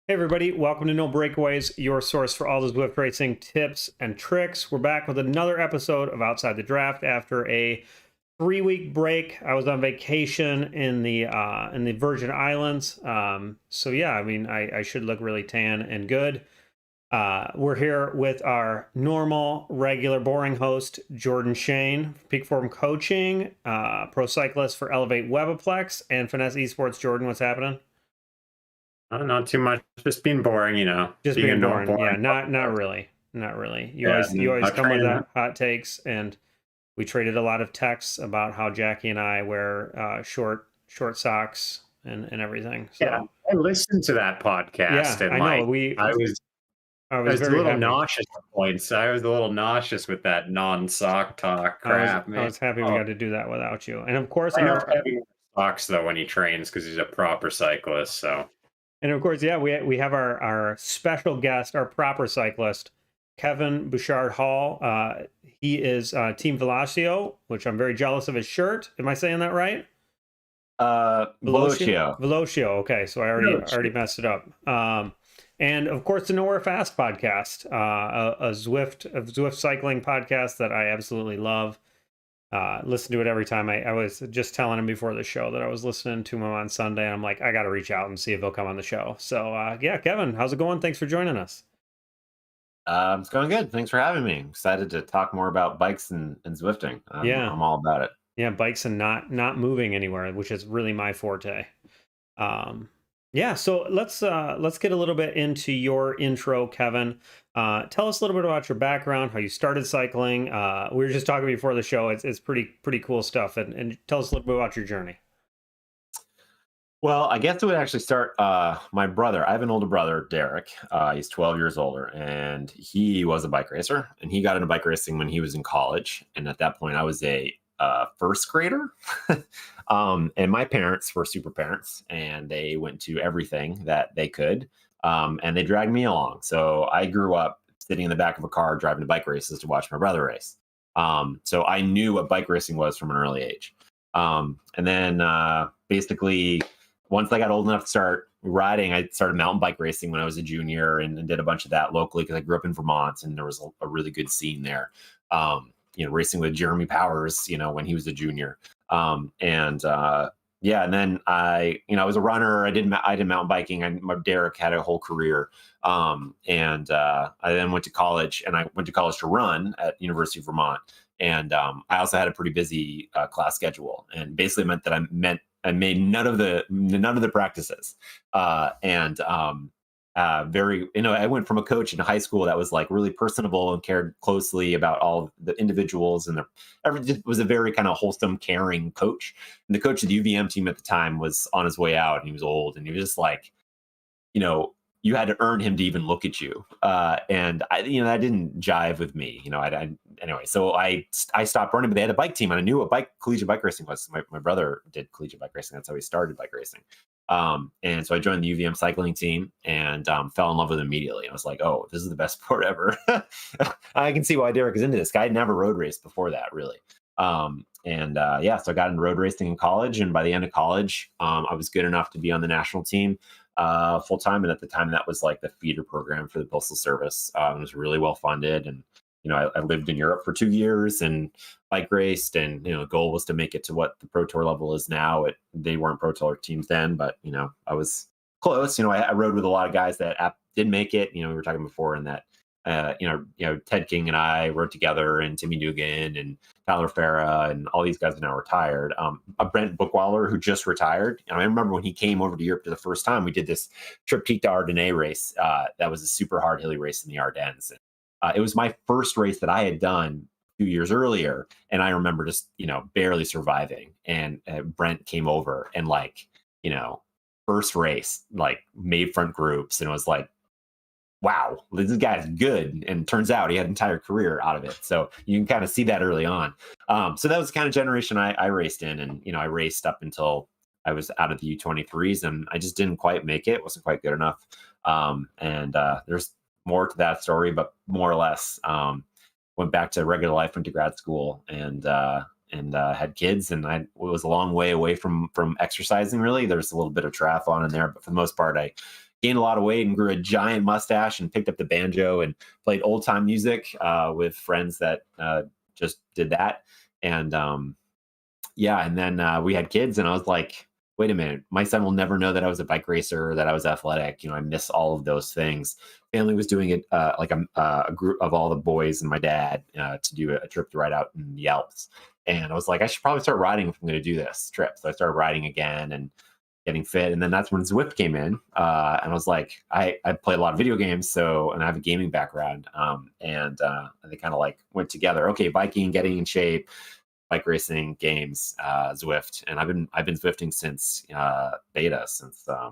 Hey everybody, welcome to No Breakaways, your source for all the Zwift racing tips and tricks. We're back with another episode of Outside the Draft after a 3-week break. I was on vacation in the Virgin Islands. So yeah, I mean, I should look really tan and good. We're here with our normal, regular, boring host, Jordan Shane, Peak Form Coaching, pro cyclist for Elevate Webaplex, and Finesse Esports. Jordan, what's happening? Not too much. Just being boring, Just being a being no boring. Yeah, boring not podcast. really. Not really. You Yeah, always not come with training. that hot takes, and we traded a lot of texts about how Jackie and I wear short socks and everything. Yeah, So I listened to that yeah, podcast and I know. I was I I was was a very little happy. nauseous at points. I was a little nauseous with that non-sock talk crap, I man. was happy we Oh, got to do that without you. And of course, I know Kevin wears socks though when he trains because he's a proper cyclist. So yeah, we have our special guest, our proper cyclist, Kevin Bouchard-Hall. He is Team Velocio, which I'm very jealous of his shirt. Am I saying that right? Velocio? Velocio. Velocio. Okay, so I no already shit. messed it up. And of course, the Nowhere Fast podcast, a Zwift cycling podcast that I absolutely love. Listen to it every time. I was just telling him before the show that I was listening to him on Sunday. And I'm like, I got to reach out and see if he'll come on the show. So yeah, Kevin, how's it going? Thanks for joining us. It's going good. Thanks for having me. Excited to talk more about bikes and Zwifting. Yeah, I'm all about it. yeah, bikes and not moving anywhere, which is really my forte. Yeah, so let's get a little bit into your intro, Kevin. Tell us a little bit about your background, how you started cycling. We were just talking before the show. It's pretty cool stuff, and tell us a little bit about your journey. Well, I guess it would actually start. My brother, I have an older brother, Derek. He's 12 years older, and he was a bike racer. And he got into bike racing when he was in college. And at that point, I was a first grader. And my parents were super parents, and they went to everything that they could. And they dragged me along. So I grew up sitting in the back of a car driving to bike races to watch my brother race. So I knew what bike racing was from an early age. And then basically, once I got old enough to start riding, I started mountain bike racing when I was a junior and did a bunch of that locally because I grew up in Vermont and there was a really good scene there. Racing with Jeremy Powers, when he was a junior. Yeah, and then I was a runner. I did mountain biking. Derek had a whole career. I then went to college, and I went to college to run at University of Vermont. And I also had a pretty busy class schedule, and basically meant that I made none of the practices. I went from a coach in high school that was like really personable and cared closely about all the individuals, and was a very kind of wholesome, caring coach. And the coach of the UVM team at the time was on his way out, and he was old, and he was just like, you had to earn him to even look at you. And that didn't jive with me. Anyway, so I stopped running, but they had a bike team, and I knew what collegiate bike racing was. My brother did collegiate bike racing. That's how he started bike racing. And so I joined the UVM cycling team and fell in love with it immediately. And I was like, oh, this is the best sport ever. I can see why Derek is into this. Guy had never road raced before that, really. So I got into road racing in college, and by the end of college, I was good enough to be on the national team full time. And at the time, that was like the feeder program for the Postal Service. It was really well funded, and I lived in Europe for 2 years and bike raced, and the goal was to make it to what the Pro Tour level is now. They weren't Pro Tour teams then, but I was close. I rode with a lot of guys that did make it. We were talking before, and that Ted King and I rode together, and Timmy Dugan and Tyler Farah and all these guys are now retired. Brent Bookweiler, who just retired. And I remember when he came over to Europe for the first time, we did this Triptyque d'Ardennais race. That was a super hard hilly race in the Ardennes. And, it was my first race that I had done 2 years earlier. And I remember just, barely surviving. And Brent came over and first race, made front groups. And it was like, wow, this guy's good. And turns out he had an entire career out of it. So you can kind of see that early on. So that was the kind of generation I raced in. And, I raced up until I was out of the U23s, and I just didn't quite make it. Wasn't quite good enough. There's more to that story, but more or less went back to regular life, went to grad school, and had kids. And it was a long way away from exercising, really. There's a little bit of triathlon in there, but for the most part, I gained a lot of weight and grew a giant mustache and picked up the banjo and played old time music with friends that just did that. And yeah, and then we had kids, and I was like, wait a minute, my son will never know that I was a bike racer or that I was athletic. I miss all of those things. Family was doing it like a group of all the boys and my dad to do a trip to ride out in the Alps. And I was like, I should probably start riding if I'm going to do this trip. So I started riding again and getting fit. And then that's when Zwift came in. And I was like, I play a lot of video games, and I have a gaming background. And they kind of like went together. Okay, biking, getting in shape, bike racing, games, Zwift. And I've been Zwifting since beta, since the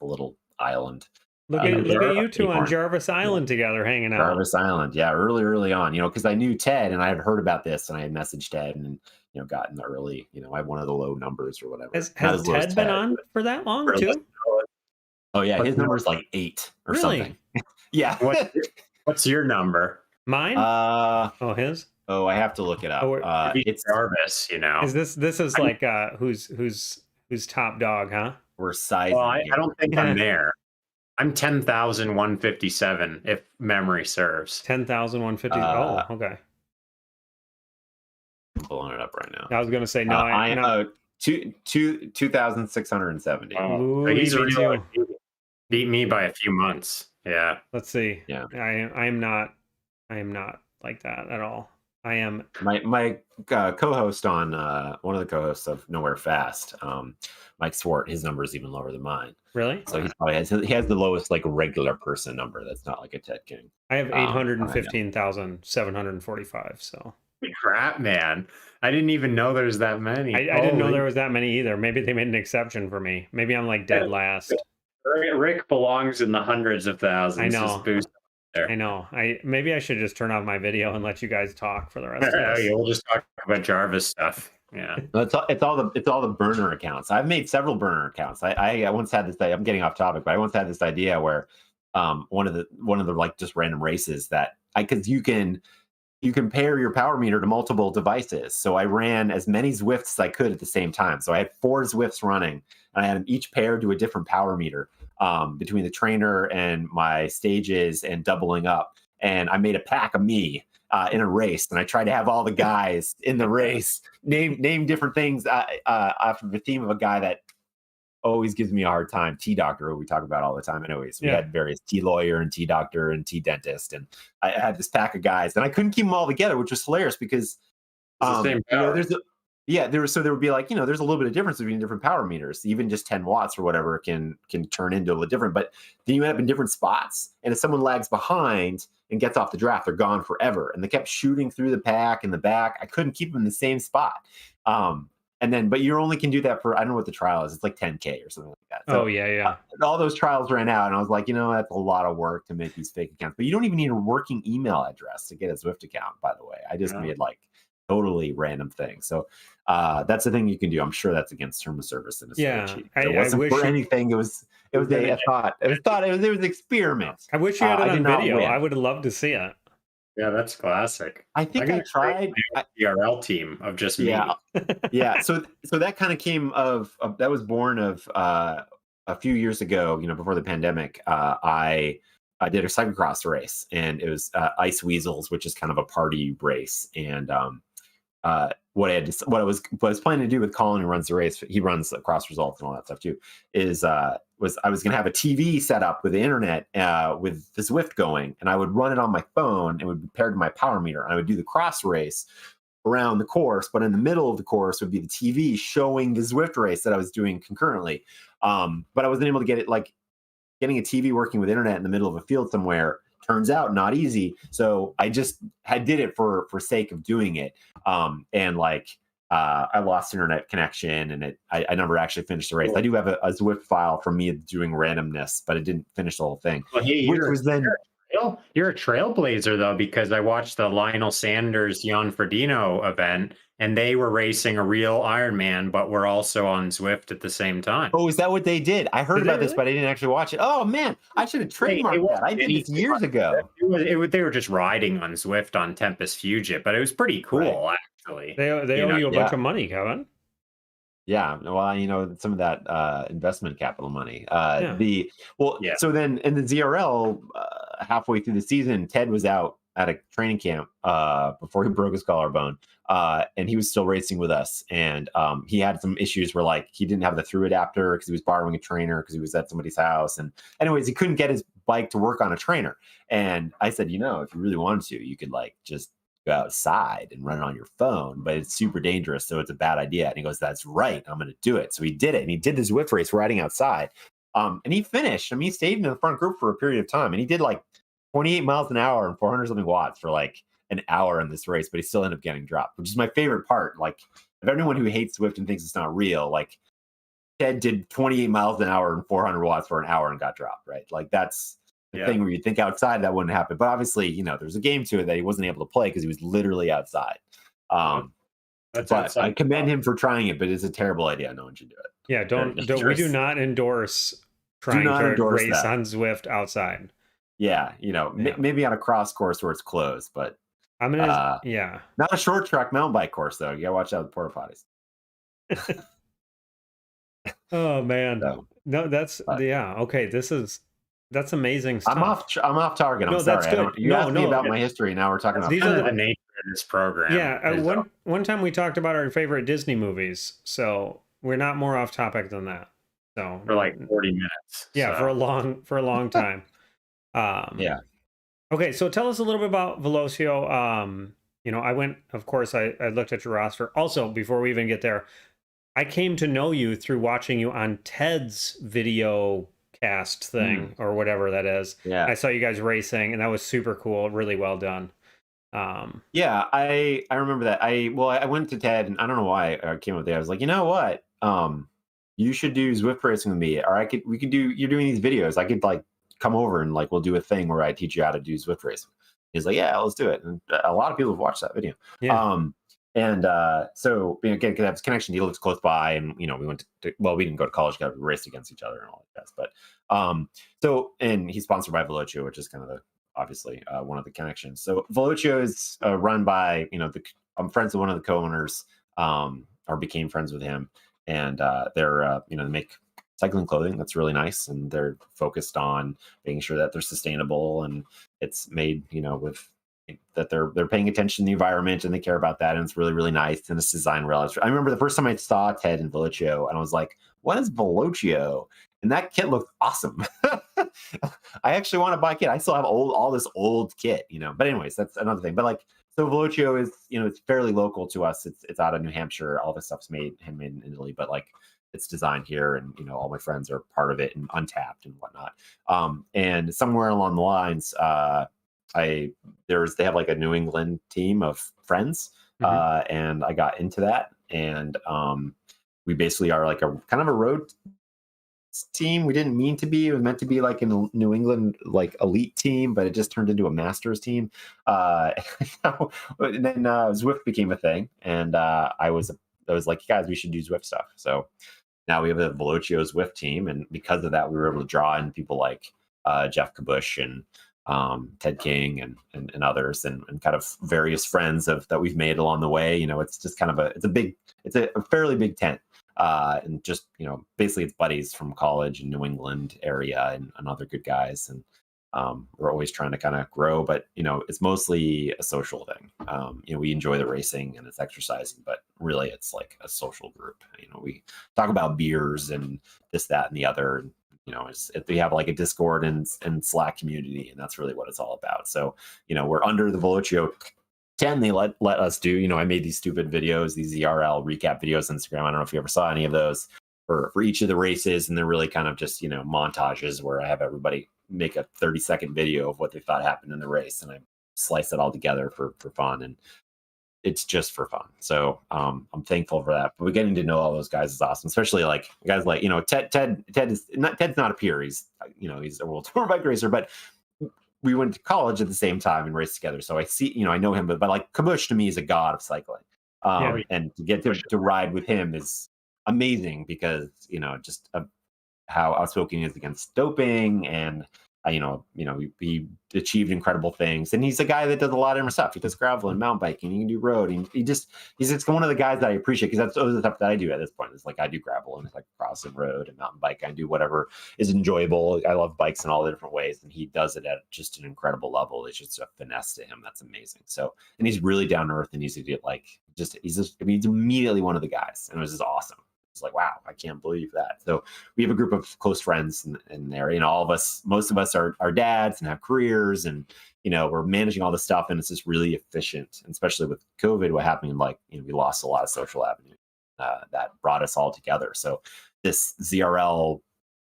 little island. Look at you two on Jarvis Island together hanging out. Jarvis Island, yeah, early on, because I knew Ted and I had heard about this and I had messaged Ted and gotten the early, I had one of the low numbers or whatever. Has Ted been on for that long too? Oh yeah, his number's like 8 or something. Yeah. What's your number? Mine? His? Oh, I have to look it up. It's Jarvis, Is this is like who's top dog, huh? We're sizing. Well, I don't think I'm there. I'm 10,157 if memory serves. 10,150. Oh, okay. I'm pulling it up right now. I was gonna say no. I am 2,670. Oh, he's really beat me by a few months. Yeah. Let's see. Yeah. I am not like that at all. I am my co-host on one of the co-hosts of Nowhere Fast, Mike Swart. His number is even lower than mine. Really? So he has the lowest like regular person number. That's not like a Ted King. I have 815,745. So crap, man! I didn't even know there's that many. I didn't know there was that many either. Maybe they made an exception for me. Maybe I'm like dead last. Rick belongs in the hundreds of thousands. I know. I know. Maybe I should just turn off my video and let you guys talk for the rest of this. Yeah, we'll just talk about Jarvis stuff. Yeah, it's all the burner accounts. I've made several burner accounts. I once had this. I'm getting off topic, but I once had this idea where one of the like just random races that because you can pair your power meter to multiple devices. So I ran as many Zwifts as I could at the same time. So I had 4 Zwifts running, and I had them each paired to a different power meter. Between the trainer and my stages and doubling up. And I made a pack of me in a race. And I tried to have all the guys in the race name different things after the theme of a guy that always gives me a hard time, T-Doctor, who we talk about all the time. Anyways, we had various T-Lawyer and T-Doctor and T-Dentist. And I had this pack of guys. And I couldn't keep them all together, which was hilarious because there would be like, there's a little bit of difference between different power meters. Even just 10 watts or whatever can turn into a little different. But then you end up in different spots. And if someone lags behind and gets off the draft, they're gone forever. And they kept shooting through the pack in the back. I couldn't keep them in the same spot. But you only can do that for, I don't know what the trial is. It's like 10K or something like that. So, all those trials ran out. And I was like, that's a lot of work to make these fake accounts. But you don't even need a working email address to get a Zwift account, by the way. I just made like totally random thing. So that's the thing you can do. I'm sure that's against term of service in a statute. It wasn't for anything. It was a thought. It was an experiment. I wish you had it on video. I would have loved to see it. Yeah, that's classic. I think I tried the RL team of just me. Yeah. So that kind of came that was born of a few years ago, before the pandemic. I did a cyclocross race, and it was Ice Weasels, which is kind of a party race. And what I was planning to do with Colin, who runs the race, he runs cross results and all that stuff too, was I was going to have a TV set up with the internet with the Zwift going, and I would run it on my phone and would be paired to my power meter. And I would do the cross race around the course, but in the middle of the course would be the TV showing the Zwift race that I was doing concurrently. But I wasn't able to get it, like getting a TV working with internet in the middle of a field somewhere turns out not easy. So I just did it for sake of doing it. I lost internet connection, and I never actually finished the race. I do have a Zwift file from me doing randomness, but it didn't finish the whole thing. Well, you're a trailblazer though, because I watched the Lionel Sanders Jan Frodeno event, and they were racing a real Ironman, but were also on Zwift at the same time. Oh, is that what they did? I heard about this, but I didn't actually watch it. Oh man, I should have trademarked that. I did this years ago. They were just riding on Zwift on Tempest Fugit, but it was pretty cool, actually. They owe you a bunch of money, Kevin. Yeah, well, some of that investment capital money. Yeah. Yeah. So then in the ZRL, halfway through the season, Ted was out at a training camp before he broke his collarbone, and he was still racing with us. And he had some issues where like he didn't have the through adapter because he was borrowing a trainer because he was at somebody's house. And anyways, he couldn't get his bike to work on a trainer. And I said, if you really wanted to, you could like just go outside and run it on your phone, but it's super dangerous, so it's a bad idea. And he goes, "That's right, I'm going to do it." So he did it, and he did this Zwift race riding outside. And he finished. I mean, he stayed in the front group for a period of time, and he did like 28 miles an hour and 400 something watts for like an hour in this race, but he still ended up getting dropped, which is my favorite part. Like, if anyone who hates Zwift and thinks it's not real, like Ted did 28 miles an hour and 400 watts for an hour and got dropped, right? Like that's the thing where you think outside that wouldn't happen. But obviously, there's a game to it that he wasn't able to play because he was literally outside. But I commend him for trying it, but it's a terrible idea. No one should do it. Yeah, we do not endorse trying to race on Zwift outside. Yeah, maybe on a cross course where it's closed, but I'm gonna not a short track mountain bike course though. You gotta watch out with porta potties. Oh man, no, that's okay. That's amazing stuff. I'm off target. I'm sorry. That's good. You asked me about my history. Now we're talking about these are the nature of this program. Yeah, one time we talked about our favorite Disney movies, so we're not more off topic than that. So for like 40 minutes. Yeah, for a long time. Yeah. Okay, so tell us a little bit about Velocio. I went, of course, I looked at your roster. Also, before we even get there, I came to know you through watching you on Ted's video cast thing or whatever that is. Yeah. I saw you guys racing, and that was super cool. Really well done. Yeah, I remember that. I went to Ted, and I don't know why I came up there. I was like, you know what? You should do Zwift racing with me, or we could do. You're doing these videos. I could like come over and like we'll do a thing where I teach you how to do Zwift racing. He's like, yeah, let's do it. And a lot of people have watched that video. Yeah. So again, because that connection, he lives close by, and we went we didn't go to college, we raced against each other and all that. But and he's sponsored by Velocio, which is kind of obviously one of the connections. So Velocio is run by I'm friends with one of the co-owners, or became friends with him, and they're they make cycling clothing that's really nice, and they're focused on making sure that they're sustainable and it's made with that they're paying attention to the environment and they care about that, and it's really, really nice, and it's designed well. I remember the first time I saw Ted and Velocio, and I was like, what is Velocio? And that kit looked awesome. I actually want to buy a kit. I still have all this old kit, but anyways, that's another thing. But like, so Velocio is it's fairly local to us. It's out of New Hampshire. All this stuff's handmade in Italy, but like it's designed here, and all my friends are part of it, and Untapped and whatnot. And somewhere along the lines, they have like a New England team of friends, and I got into that, and we basically are like a kind of a road team. We didn't mean to be. It was meant to be like a New England like elite team, but it just turned into a masters team. And then Zwift became a thing, and I was like, guys, we should do Zwift stuff. So now we have a Velocio Zwift team, and because of that, we were able to draw in people like Jeff Kabush and Ted King and others, and kind of various friends that we've made along the way. It's just kind of it's a fairly big tent, and just basically it's buddies from college and New England area and other good guys, and we're always trying to kind of grow, but it's mostly a social thing. We enjoy the racing and it's exercising, but really it's like a social group. We talk about beers and this, that, and the other, and we have like a Discord and Slack community, and that's really what it's all about. So, we're under the Velocio 10. They let us do, I made these stupid videos, these ERL recap videos on Instagram. I don't know if you ever saw any of those for each of the races. And they're really kind of just, montages where I have everybody make a 30-second video of what they thought happened in the race, and I slice it all together for fun. And it's just for fun. So I'm thankful for that. But getting to know all those guys is awesome, especially like guys like, Ted's not a peer. He's a world tour bike racer, but we went to college at the same time and raced together. So I see, I know him, but like Kabush to me is a god of cycling. And to get to ride with him is amazing because, just how outspoken he is against doping and he achieved incredible things, and he's a guy that does a lot of different stuff. He does gravel and mountain biking. He can do road. He's just one of the guys that I appreciate, because that's the stuff that I do at this point. It's like I do gravel and like cross and road and mountain bike. I do whatever is enjoyable. I love bikes in all the different ways, and he does it at just an incredible level. It's just a finesse to him that's amazing. So, and he's really down to earth and easy to get. Like, he's immediately one of the guys, and it was just awesome. It's like, wow, I can't believe that. So we have a group of close friends in there. Most of us are dads and have careers, and we're managing all this stuff, and it's just really efficient. And especially with COVID, what happened, we lost a lot of social avenues that brought us all together. So this ZRL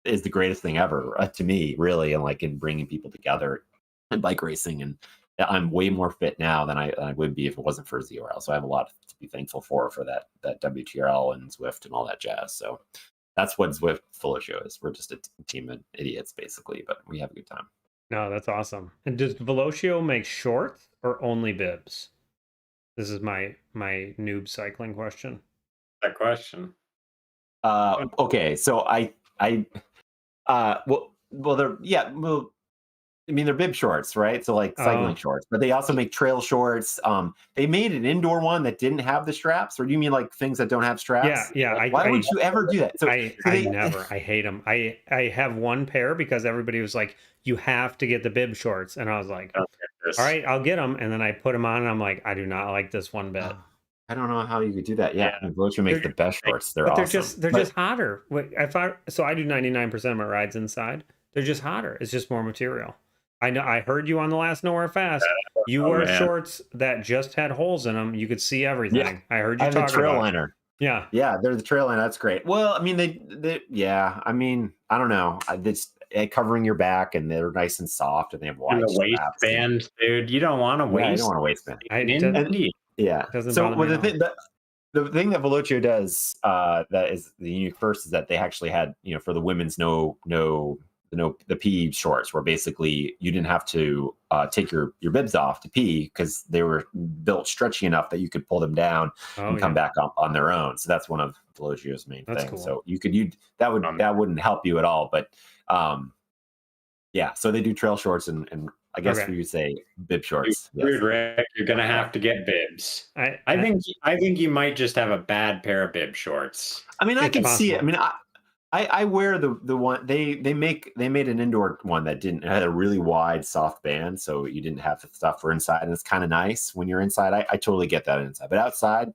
is the greatest thing ever to me, really, and like in bringing people together in bike racing. And I'm way more fit now than I would be if it wasn't for ZRL. So I have a lot to be thankful for that WTRL and Zwift and all that jazz. So that's what Zwift Velocio is. We're just a team of idiots, basically, but we have a good time. No, that's awesome. And does Velocio make shorts or only bibs? This is my noob cycling question. That question. Okay, so they're bib shorts, right? So like cycling shorts, but they also make trail shorts. They made an indoor one that didn't have the straps, or do you mean like things that don't have straps? Yeah. Why would you ever do that? So I hate them. I have one pair because everybody was like, you have to get the bib shorts. And I was like, all right, I'll get them. And then I put them on and I'm like, I do not like this one bit. I don't know how you could do that. Yeah. Velocio makes the best shorts. They're awesome. They're just hotter. So I do 99% of my rides inside. They're just hotter. It's just more material. I know. I heard you on the last Nowhere Fast. You wear shorts that just had holes in them. You could see everything. Yeah. I heard you talk trail about liner. Yeah, they're the trail liner. That's great. Well, I mean, I mean, I don't know. It's covering your back, and they're nice and soft, and they have wide waistband, dude. You don't want a waistband. You don't want a waistband. So the thing that Velocio does that is the unique first is that they actually had, for the women's the pee shorts, where basically you didn't have to take your bibs off to pee, because they were built stretchy enough that you could pull them down and come back up on their own. So that's one of Velocio's main things. Cool. So that wouldn't help you at all. But so they do trail shorts and I guess you say bib shorts. Dude, Rick, you're gonna have to get bibs. I think you might just have a bad pair of bib shorts. I mean, I can see it. I mean, I wear the one they made an indoor one that had a really wide soft band, so you didn't have the stuff for inside, and it's kind of nice when you're inside. I totally get that inside, but outside,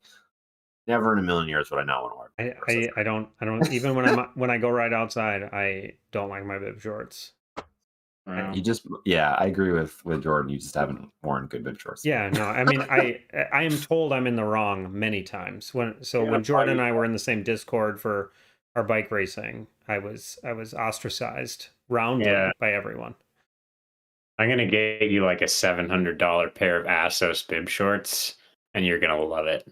never in a million years would I not want to wear. I don't even when I go ride outside, I don't like my bib shorts. I agree with Jordan. You just haven't worn good bib shorts. Yeah, no, I mean, I am told I'm in the wrong many times. When Jordan and I were in the same Discord for our bike racing, I was ostracized roundly by everyone. I'm gonna get you like a $700 pair of Assos bib shorts, and you're gonna love it.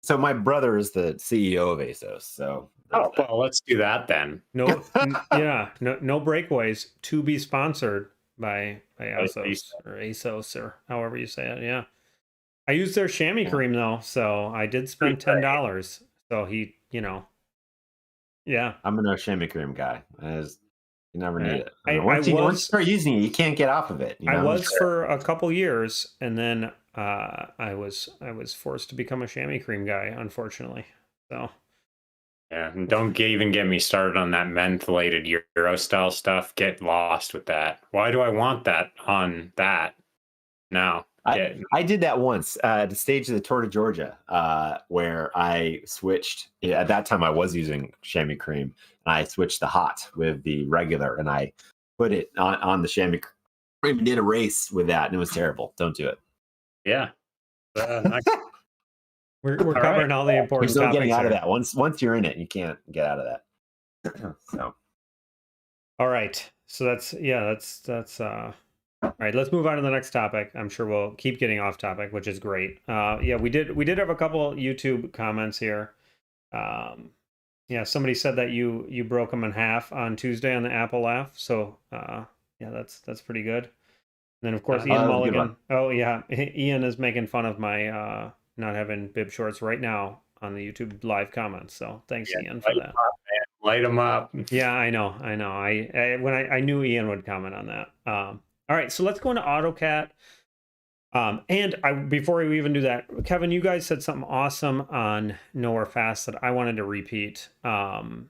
So my brother is the CEO of ASOS. So let's do that then. No breakaways to be sponsored by ASOS or ASOS or however you say it. Yeah. I used their chamois cream though, so I did spend $10. So he, I'm a no chamois cream guy. You never need it. Once you start using it, you can't get off of it. I was for a couple years, and then I was forced to become a chamois cream guy, unfortunately. So yeah, and don't even get me started on that mentholated Euro style stuff. Get lost with that. Why do I want that on that? No. I did that once at the stage of the Tour de Georgia, where I switched. At that time, I was using chamois cream, and I switched the hot with the regular, and I put it on the chamois cream and did a race with that, and it was terrible. Don't do it. Yeah, we're covering all the important. You're still getting out of that. Once you're in it, you can't get out of that. So, all right. So that's. All right, let's move on to the next topic. I'm sure we'll keep getting off topic, which is great. We did have a couple YouTube comments here. Somebody said that you broke them in half on Tuesday on the Apple Laugh. So that's pretty good. And then of course Ian Mulligan. Oh yeah, Ian is making fun of my not having bib shorts right now on the YouTube live comments. So thanks Ian for that. Light them up. Yeah, I know. I knew Ian would comment on that. All right, so let's go into Autocat. Before we even do that, Kevin, you guys said something awesome on Nowhere Fast that I wanted to repeat about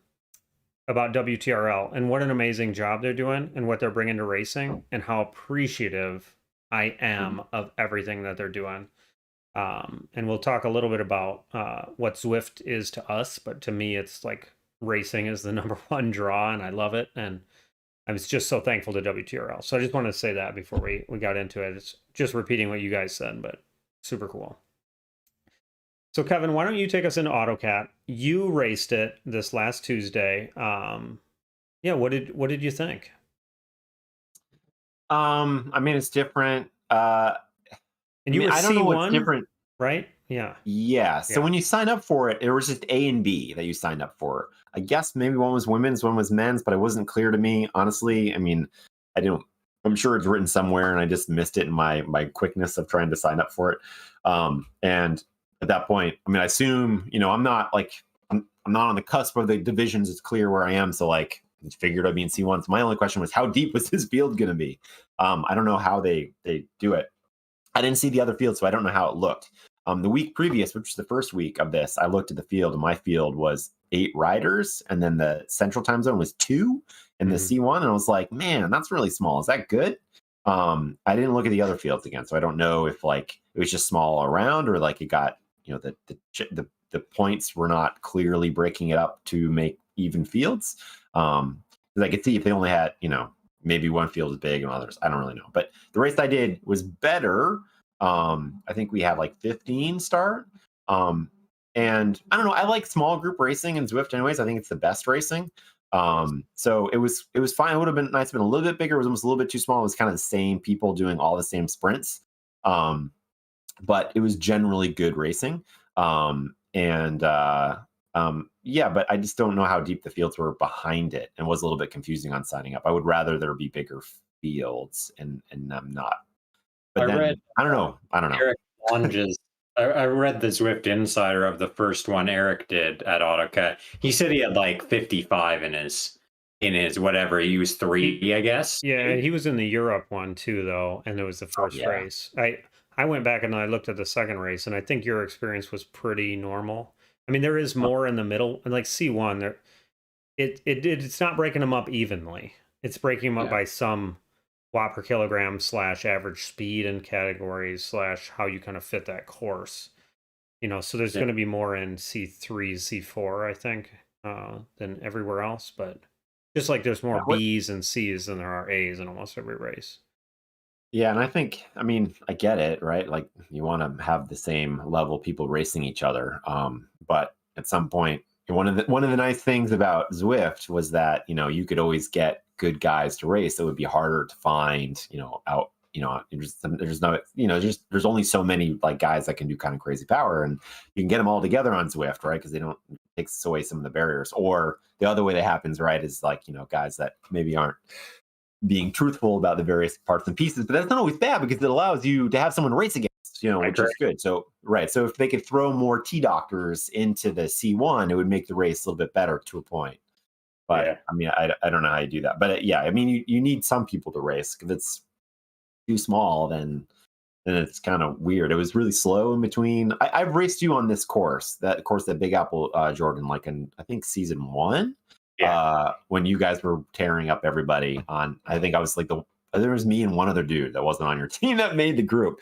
WTRL and what an amazing job they're doing and what they're bringing to racing and how appreciative I am of everything that they're doing. And we'll talk a little bit about what Zwift is to us, but to me, it's like racing is the number one draw, and I love it. And I was just so thankful to WTRL. So I just wanted to say that before we got into it. It's just repeating what you guys said, but super cool. So Kevin, why don't you take us into Autocat? You raced it this last Tuesday. Yeah, what did you think? I mean, it's different. And you were I don't know what's C1, different. right? Yeah. Yeah. So when you sign up for it, it was just A and B that you signed up for. I guess maybe one was women's, one was men's, but it wasn't clear to me, honestly. I mean, I'm sure it's written somewhere and I just missed it in my quickness of trying to sign up for it. And at that point, I mean, I assume, I'm not I'm not on the cusp of the divisions. It's clear where I am. So I figured I'd be in C1. So my only question was, how deep was this field going to be? I don't know how they do it. I didn't see the other field, so I don't know how it looked. The week previous, which was the first week of this, I looked at the field, and my field was 8 riders, and then the Central Time Zone was 2 in the C1, and I was like, man, that's really small. Is that good? I didn't look at the other fields again, so I don't know if it was just small around, or it got the points were not clearly breaking it up to make even fields. Because I could see if they only had maybe one field is big and others. I don't really know. But the race I did was better. I think we had 15 start. And I don't know. I like small group racing in Zwift anyways. I think it's the best racing. So it was fine. It would have been nice to been a little bit bigger. It was almost a little bit too small. It was kind of the same people doing all the same sprints. But it was generally good racing. Yeah, but I just don't know how deep the fields were behind it, and was a little bit confusing on signing up. I would rather there be bigger fields, and I'm not. But I don't know. Eric Lunges. I read the Zwift Insider of the first one Eric did at Autocat. He said he had 55 in his whatever. He was 3, I guess. Yeah, he was in the Europe one too, though, and it was the first race. I went back and I looked at the second race, and I think your experience was pretty normal. I mean, there is more in the middle, and C1, there, it's not breaking them up evenly. It's breaking them up by some watt per kilogram / average speed and categories / how you kind of fit that course. So there's going to be more in C3, C4, I think, than everywhere else. But just like there's more Bs and Cs than there are As in almost every race. Yeah, and I mean, I get it, right? You want to have the same level people racing each other. But at some point, one of the nice things about Zwift was that, you could always get good guys to race. It would be harder to find, out, there's no, there's only so many guys that can do kind of crazy power, and you can get them all together on Zwift, right? Because it takes away some of the barriers. Or the other way that happens, right, is guys that maybe aren't being truthful about the various parts and pieces, but that's not always bad because it allows you to have someone race against, which is good. So, right. So if they could throw more T-doctors into the C1, it would make the race a little bit better to a point. But I mean, I don't know how you do that, but I mean, you need some people to race. If it's too small, then it's kind of weird. It was really slow in between. I've raced you on this course, that Big Apple, Jordan, in, I think, season 1. When you guys were tearing up everybody on, I think I was there was me and one other dude that wasn't on your team that made the group.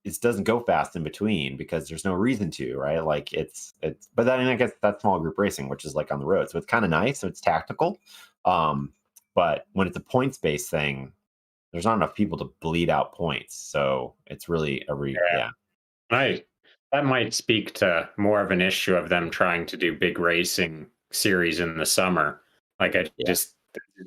It doesn't go fast in between because there's no reason to, right? But then I guess that's small group racing, which is on the road. So it's kind of nice. So it's tactical. But when it's a points based thing, there's not enough people to bleed out points. So it's really Right. That might speak to more of an issue of them trying to do big racing series in the summer. Just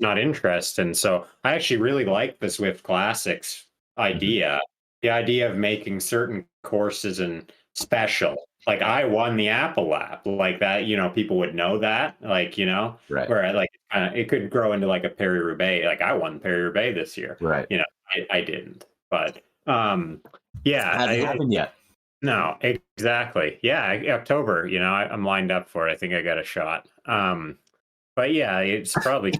not interested. And so I actually really like the Zwift Classics idea. The idea of making certain courses and special. I won the Apple Lap, that, people would know that, right. Where it could grow into a Paris-Roubaix. I won Paris-Roubaix this year. Right. I didn't. But it hasn't happened yet. No, exactly. Yeah, October, I'm lined up for it. I think I got a shot. But yeah, it's probably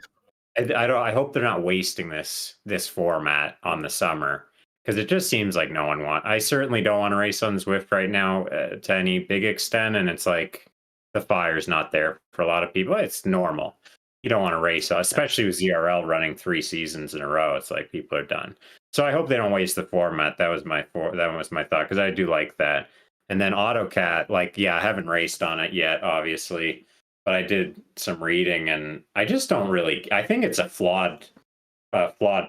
I hope they're not wasting this format on the summer because it just seems like no one want. I certainly don't want to race on Zwift right now to any big extent, and it's like the fire's not there for a lot of people. It's normal. You don't want to race, especially with ZRL running 3 seasons in a row. It's like people are done. So I hope they don't waste the format. That was my thought because I do like that. And then Autocat, like, yeah, I haven't raced on it yet, obviously, but I did some reading, and I just don't really. I think it's a flawed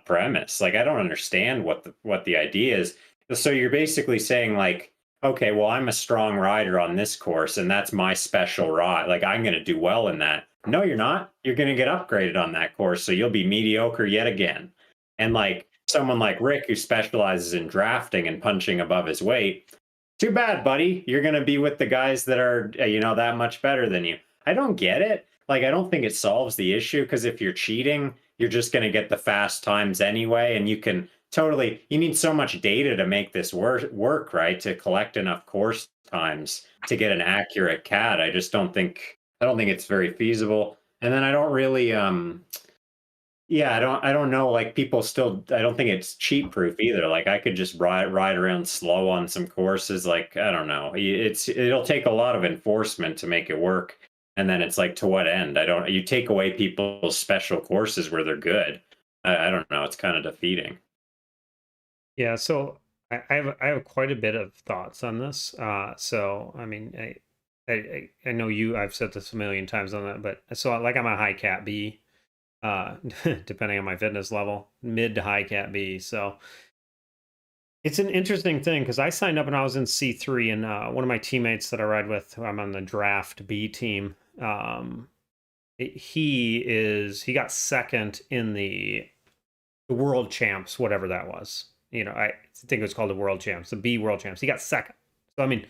premise. Like, I don't understand what the idea is. So you're basically saying like, okay, well, I'm a strong rider on this course, and that's my special ride. Like, I'm going to do well in that. No, you're not. You're going to get upgraded on that course, so you'll be mediocre yet again. And like someone like Rick, who specializes in drafting and punching above his weight, too bad, buddy. You're going to be with the guys that are, that much better than you. I don't get it. Like, I don't think it solves the issue because if you're cheating, you're just going to get the fast times anyway. And you need so much data to make this work, right? To collect enough course times to get an accurate CAD. I don't think it's very feasible. And then I don't really, yeah, I don't know. Like, people still, I don't think it's cheat proof either. Like, I could just ride around slow on some courses. Like, I don't know. It'll take a lot of enforcement to make it work. And then it's like, to what end? You take away people's special courses where they're good. I don't know. It's kind of defeating. Yeah, so I have quite a bit of thoughts on this. So I mean, I know I've said this a million times on that, but so like I'm a high cat B, depending on my fitness level, mid to high cat B. So it's an interesting thing because I signed up when I was in C3, and one of my teammates that I ride with, who I'm on the draft B team, he got second in the world champs, whatever that was. I think it was called the world champs, the B world champs. He got second. So I mean,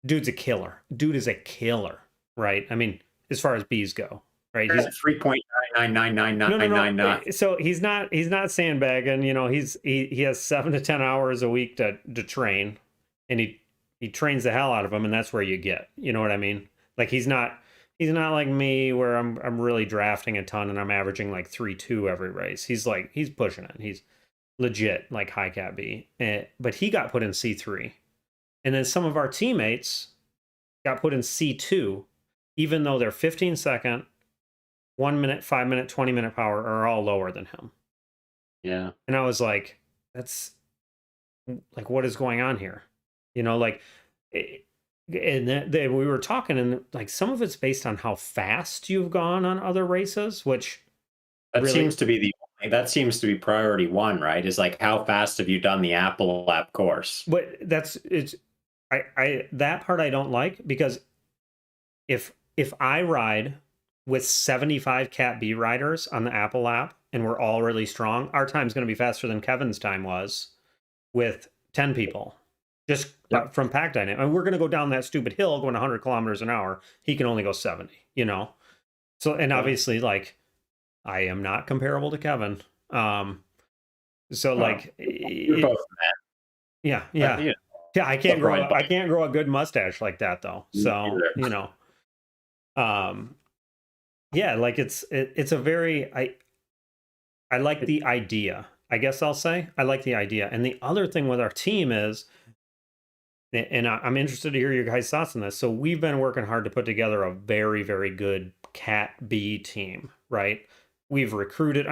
dude's a killer. Dude is a killer, right? I mean, as far as Bs go, right? He's 3.9999999. No. So he's not sandbagging. He has 7 to 10 hours a week to train, and he trains the hell out of them, and that's where you get. You know what I mean? Like, he's not like me where I'm really drafting a ton and I'm averaging like 3.2 every race. He's pushing it. He's legit like high cat B. But he got put in C3. And then some of our teammates got put in C2, even though they're 15 second, 1 minute, 5 minute, 20-minute power are all lower than him. Yeah. And I was like, that's like, what is going on here? And we were talking, and like some of it's based on how fast you've gone on other races, which that seems to be priority one, right? Is like, how fast have you done the Apple lap course? But that part I don't like, because if I ride with 75 Cat B riders on the Apple app and we're all really strong, our time's going to be faster than Kevin's time was with 10 people. Just from pack dynamic. And we're going to go down that stupid hill going 100 kilometers an hour. He can only go 70, So, and obviously, like, I am not comparable to Kevin. So like, you're both yeah. I can't grow a good mustache like that though. So, yeah, like it's a very, I like the idea. I guess I'll say I like the idea. And the other thing with our team is, and I'm interested to hear your guys' thoughts on this. So we've been working hard to put together a very, very good Cat B team, right? We've recruited,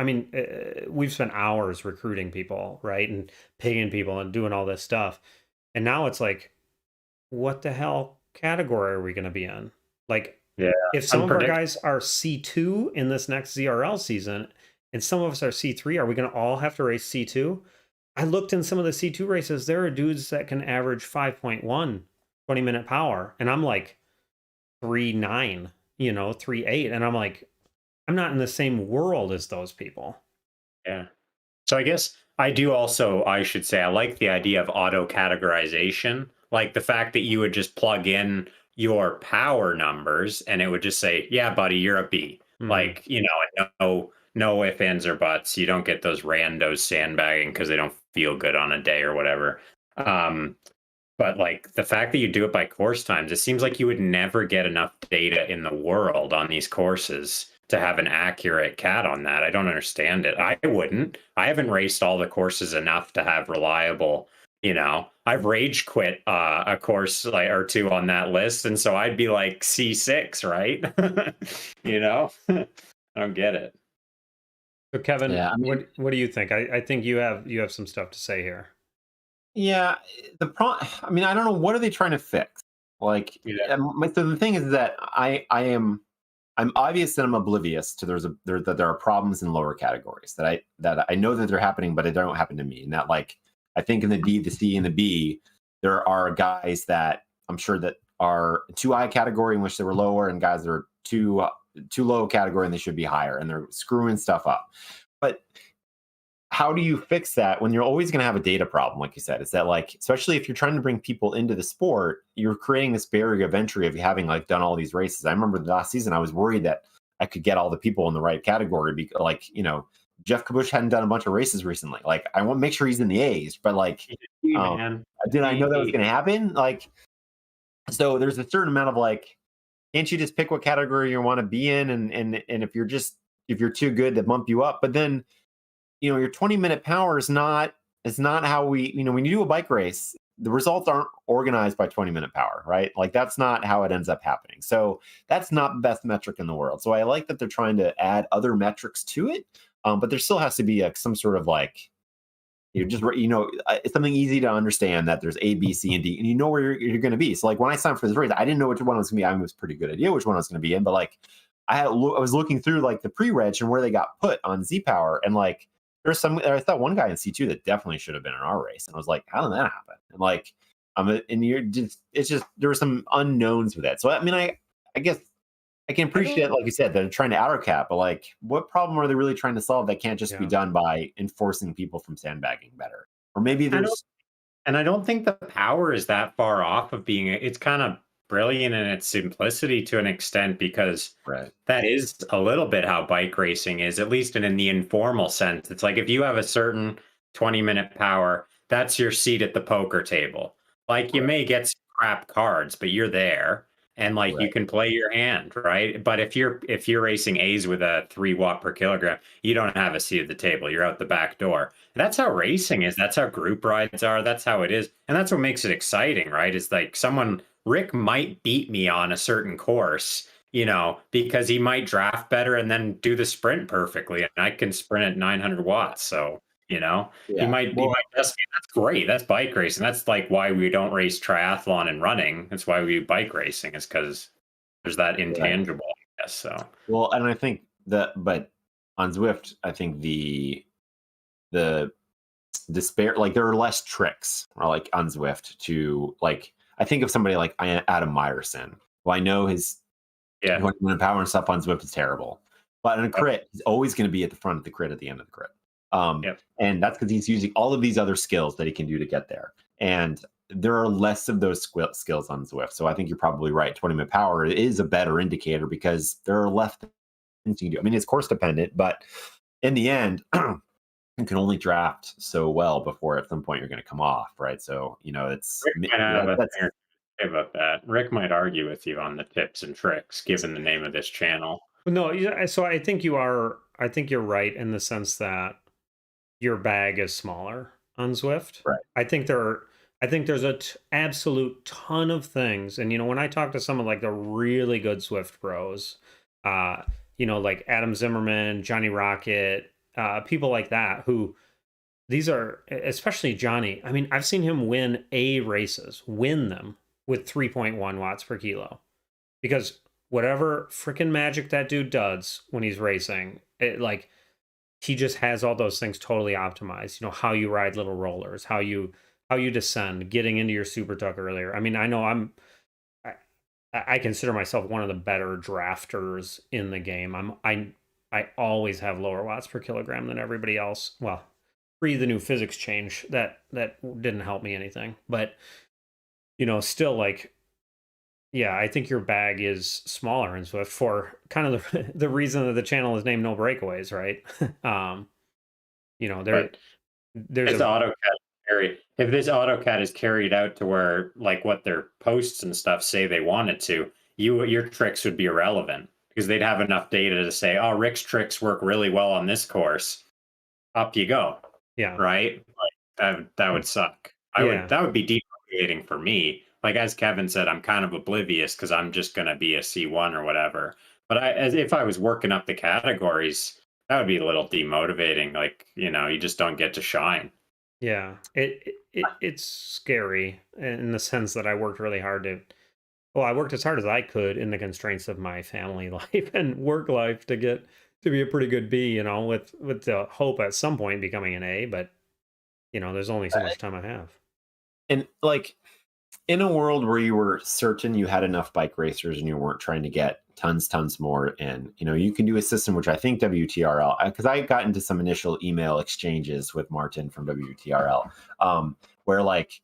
we've spent hours recruiting people, right? And paying people and doing all this stuff. And now it's like, what the hell category are we going to be in? Like, if some of our guys are C2 in this next ZRL season, and some of us are C3, are we going to all have to race C2? I looked in some of the C2 races. There are dudes that can average 5.1 20-minute power. And I'm like 3.9, 3.8. And I'm like, I'm not in the same world as those people. Yeah. So I guess I should say, I like the idea of auto categorization. Like the fact that you would just plug in your power numbers and it would just say, yeah, buddy, you're a B. Mm-hmm. Like, no ifs, ands, or buts. You don't get those randos sandbagging because they don't feel good on a day or whatever. But like the fact that you do it by course times, it seems like you would never get enough data in the world on these courses to have an accurate cat on that. I don't understand it. I wouldn't. I haven't raced all the courses enough to have reliable, I've rage quit a course like or two on that list, and so I'd be like C6, right? I don't get it. So Kevin, Yeah, I mean, what do you think? I think you have some stuff to say here. yeah, I mean, I don't know, what are they trying to fix? Like, Yeah. so the thing is that I'm obvious that I'm oblivious to that there are problems in lower categories that I know that they're happening, but they don't happen to me. And that, like, I think in the D, the C, and the B, there are guys that I'm sure that are too high category in which they were lower, and guys that are too low category and they should be higher, and they're screwing stuff up. But how do you fix that when you're always going to have a data problem? Like you said, it's that, like, especially if you're trying to bring people into the sport, you're creating this barrier of entry of having like done all these races. I remember the last season, I was worried that I could get all the people in the right category. Like, Jeff Kabush hadn't done a bunch of races recently. Like, I want to make sure he's in the A's, but like, Man. did I know that was going to happen? Like, so there's a certain amount of like, can't you just pick what category you want to be in? And if you're too good, to bump you up. But then, your 20-minute power is not how we, when you do a bike race, the results aren't organized by 20-minute power, right? Like, that's not how it ends up happening. So that's not the best metric in the world. So I like that they're trying to add other metrics to it. But there still has to be some sort of like, it's something easy to understand that there's A, B, C, and D, and you know where you're going to be. So like when I signed for this race, I didn't know which one I was going to be. I was pretty good idea which one I was going to be in, but like I was looking through like the pre-reg and where they got put on Z Power, and like I thought one guy in C2 that definitely should have been in our race, and I was like, how did that happen? And like, it's just there were some unknowns with that. So I mean, I guess I can appreciate, like you said, that they're trying to Autocat, but like, what problem are they really trying to solve that can't just be done by enforcing people from sandbagging better? Or maybe there's. And I don't think the power is that far off of being. It's kind of brilliant in its simplicity to an extent, because that is a little bit how bike racing is, at least in the informal sense. It's like if you have a certain 20-minute power, that's your seat at the poker table. Like you may get some crap cards, but you're there. And like you can play your hand, right? But if you're racing A's with a 3 watt per kilogram, you don't have a seat at the table. You're out the back door. And that's how racing is. That's how group rides are. That's how it is. And that's what makes it exciting, right? Is like Rick might beat me on a certain course, because he might draft better and then do the sprint perfectly. And I can sprint at 900 watts. So, he might test me. That's great. That's bike racing. That's like why we don't race triathlon and running. That's why we do bike racing, is because there's that intangible, I guess. So, well, and I think but on Zwift, I think the despair, like there are less tricks, or like on Zwift to like, I think of somebody like Adam Meyerson, who I know his power and stuff on Zwift is terrible, but in a crit, he's always going to be at the front of the crit at the end of the crit. And that's because he's using all of these other skills that he can do to get there. And there are less of those skills on Zwift. So I think you're probably right. 20-minute power is a better indicator because there are less things you can do. I mean, it's course dependent, but in the end, you can only draft so well before at some point you're going to come off, right? So, it's about that. Rick might argue with you on the tips and tricks, given the name of this channel. No, so I think you're right in the sense that your bag is smaller on Zwift. Right. I think there's a absolute ton of things. And, when I talk to some of like the really good Zwift pros, like Adam Zimmerman, Johnny Rocket, people like that, who these are, especially Johnny. I mean, I've seen him win win them with 3.1 watts per kilo, because whatever freaking magic that dude does when he's racing, he just has all those things totally optimized. How you ride little rollers, how you descend, getting into your super tuck earlier. I mean, I know I consider myself one of the better drafters in the game. I always have lower watts per kilogram than everybody else. Well, pre the new physics change, that didn't help me anything. But still, like, yeah, I think your bag is smaller in Zwift for kind of the reason that the channel is named No Breakaways, right? There's Autocat if this AutoCAD is carried out to where like what their posts and stuff say they want it to, your tricks would be irrelevant because they'd have enough data to say, oh, Rick's tricks work really well on this course. Up you go. Yeah. Right? Like that would suck. That would be demotivating for me. Like as Kevin said, I'm kind of oblivious because I'm just gonna be a C1 or whatever. But as if I was working up the categories, that would be a little demotivating. Like, you just don't get to shine. Yeah. It's scary in the sense that I worked really hard I worked as hard as I could in the constraints of my family life and work life to get to be a pretty good B, with the hope at some point becoming an A, but there's only so much time I have. And like in a world where you were certain you had enough bike racers and you weren't trying to get tons more in, you can do a system, which I think WTRL, because I got into some initial email exchanges with Martin from WTRL, where like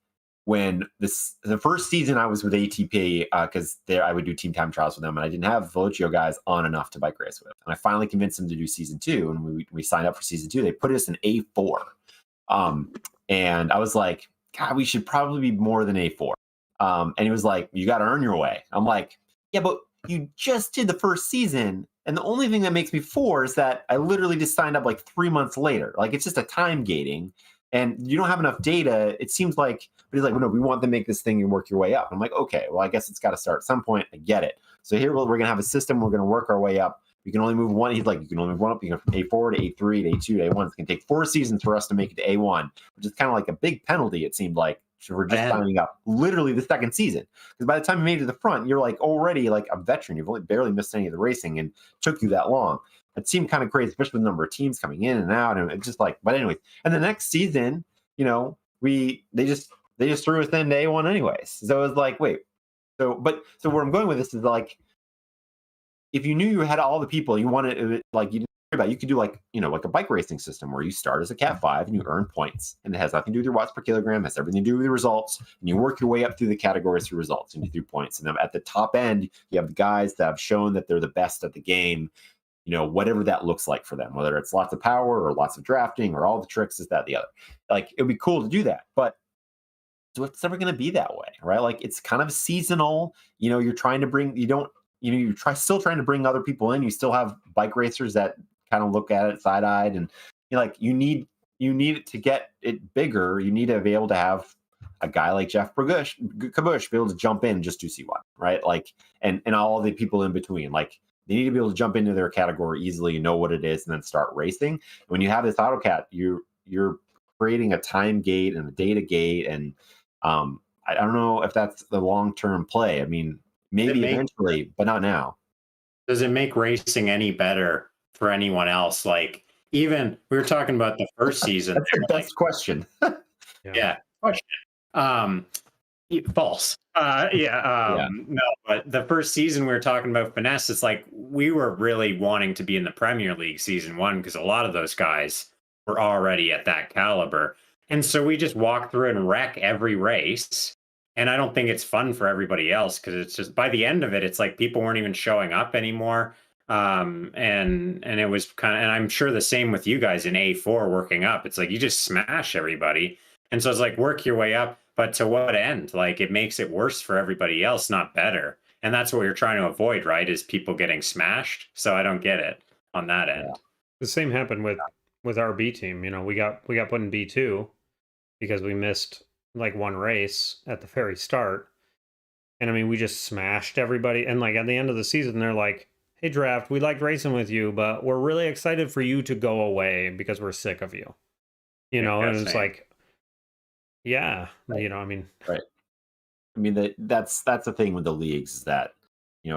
when the first season I was with ATP, because I would do team time trials with them, and I didn't have Velocio guys on enough to bike race with. And I finally convinced them to do season 2, and we signed up for season 2. They put us in A4. And I was like, God, we should probably be more than A4. And he was like, you got to earn your way. I'm like, yeah, but you just did the first season. And the only thing that makes me 4 is that I literally just signed up like 3 months later. Like, it's just a time gating. And you don't have enough data. It seems like, but he's like, well, no, we want to make this thing and work your way up. I'm like, okay, well, I guess it's got to start at some point. I get it. So here we're going to have a system. We're going to work our way up. You can only move one. He's like, you can only move one up. You can from A4 to A3 to A2 to A1. It's going to take 4 seasons for us to make it to A1, which is kind of like a big penalty, it seemed like, for just signing up literally the second season. Because by the time you made it to the front, you're like already like a veteran. You've only barely missed any of the racing, and it took you that long. It seemed kind of crazy, especially with the number of teams coming in and out. And it's just like, but anyway. And the next season, they just threw us into A1 anyways. So it was like, wait. So where I'm going with this is like, if you knew you had all the people you wanted, like you didn't worry about, you could do like a bike racing system where you start as a Cat 5 and you earn points, and it has nothing to do with your watts per kilogram, it has everything to do with the results, and you work your way up through the categories through results and you do points. And then at the top end, you have the guys that have shown that they're the best at the game, whatever that looks like for them, whether it's lots of power or lots of drafting or all the tricks, is that the other. Like, it would be cool to do that, but so it's never going to be that way, right? Like, it's kind of seasonal. You're trying to bring, still trying to bring other people in. You still have bike racers that kind of look at it side-eyed, and you need it to get it bigger. You need to be able to have a guy like Jeff Kabush be able to jump in and just do C1, right? Like, and all the people in between, like, they need to be able to jump into their category easily, know what it is, and then start racing. When you have this Autocat, you're creating a time gate and a data gate, and I don't know if that's the long-term play. I mean, maybe eventually, but not now. Does it make racing any better for anyone else? Like, even we were talking about the first season. That's the best question. Yeah. Question. False. No, but the first season we were talking about finesse, it's like we were really wanting to be in the Premier League season 1 because a lot of those guys were already at that caliber. And so we just walk through and wreck every race. And I don't think it's fun for everybody else because it's just, by the end of it, it's like people weren't even showing up anymore. And it was kind of, and I'm sure the same with you guys in A4 working up. It's like you just smash everybody. And so it's like, work your way up, but to what end? Like, it makes it worse for everybody else, not better. And that's what you're trying to avoid, right? Is people getting smashed. So I don't get it on that end. Yeah. The same happened with our B team. We got put in B2 because we missed like one race at the very start. And I mean, we just smashed everybody. And like at the end of the season, they're like, hey, Draft, we liked racing with you, but we're really excited for you to go away because we're sick of you. And it's like, yeah, right. I mean, right. I mean, that's the thing with the leagues is that,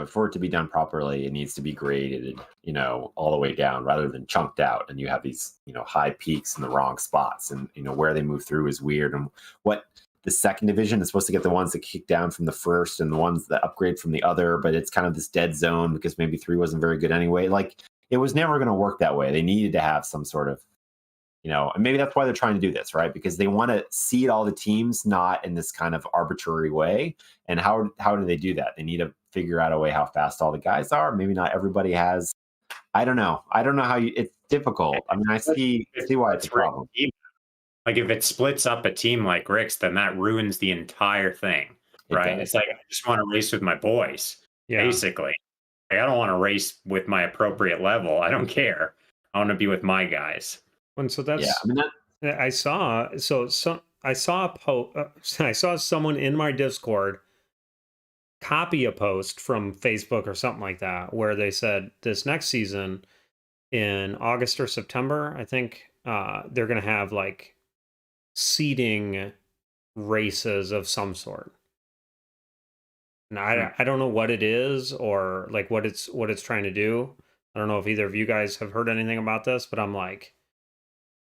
for it to be done properly, it needs to be graded, all the way down rather than chunked out. And you have these, high peaks in the wrong spots, and, where they move through is weird. And what the second division is supposed to get the ones that kick down from the first and the ones that upgrade from the other, but it's kind of this dead zone because maybe 3 wasn't very good anyway. Like, it was never going to work that way. They needed to have some sort of, and maybe that's why they're trying to do this, right? Because they want to seed all the teams, not in this kind of arbitrary way. And how do they do that? They need to figure out a way how fast all the guys are. Maybe not everybody has. I don't know how it's difficult. I mean, I see why it's a problem. Like if it splits up a team like Rick's, then that ruins the entire thing, right? It's like I just want to race with my boys, basically. Like, I don't want to race with my appropriate level. I don't care. I want to be with my guys. And so Yeah, that's I mean that. I saw I saw someone in my Discord copy a post from Facebook or something like that where they said this next season in August or September, I think they're going to have like seeding races of some sort. And I don't know what it is or like what it's trying to do. I don't know if either of you guys have heard anything about this, but I'm like,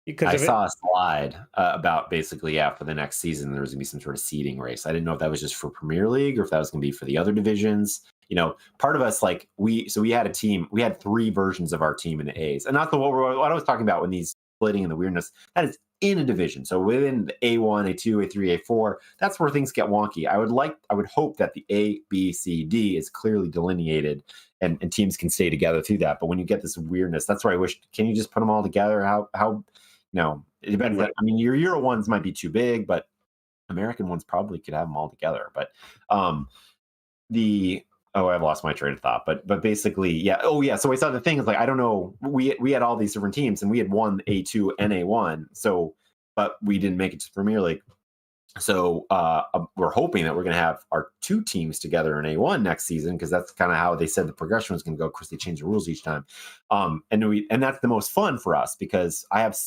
because I of it, saw a slide about basically, for the next season, there was going to be some sort of seeding race. I didn't know if that was just for Premier League or if that was going to be for the other divisions. You know, part of us, like we had a team, we had 3 versions of our team in the A's. And that's what I was talking about when these splitting and the weirdness, that is in a division. So within the A1, A2, A3, A4, that's where things get wonky. I would hope that the A, B, C, D is clearly delineated and teams can stay together through that. But when you get this weirdness, that's where I wish, can you just put them all together? How no, it depends. I mean, your Euro ones might be too big, but American ones probably could have them all together. But I've lost my train of thought. But basically, yeah. Oh, yeah. So I saw the thing is like, I don't know. We had all these different teams, and we had won A2 and A1. So, but we didn't make it to Premier League. So we're hoping that we're going to have our 2 teams together in A1 next season, because that's kind of how they said the progression was going to go. Of course, they change the rules each time, and that's the most fun for us because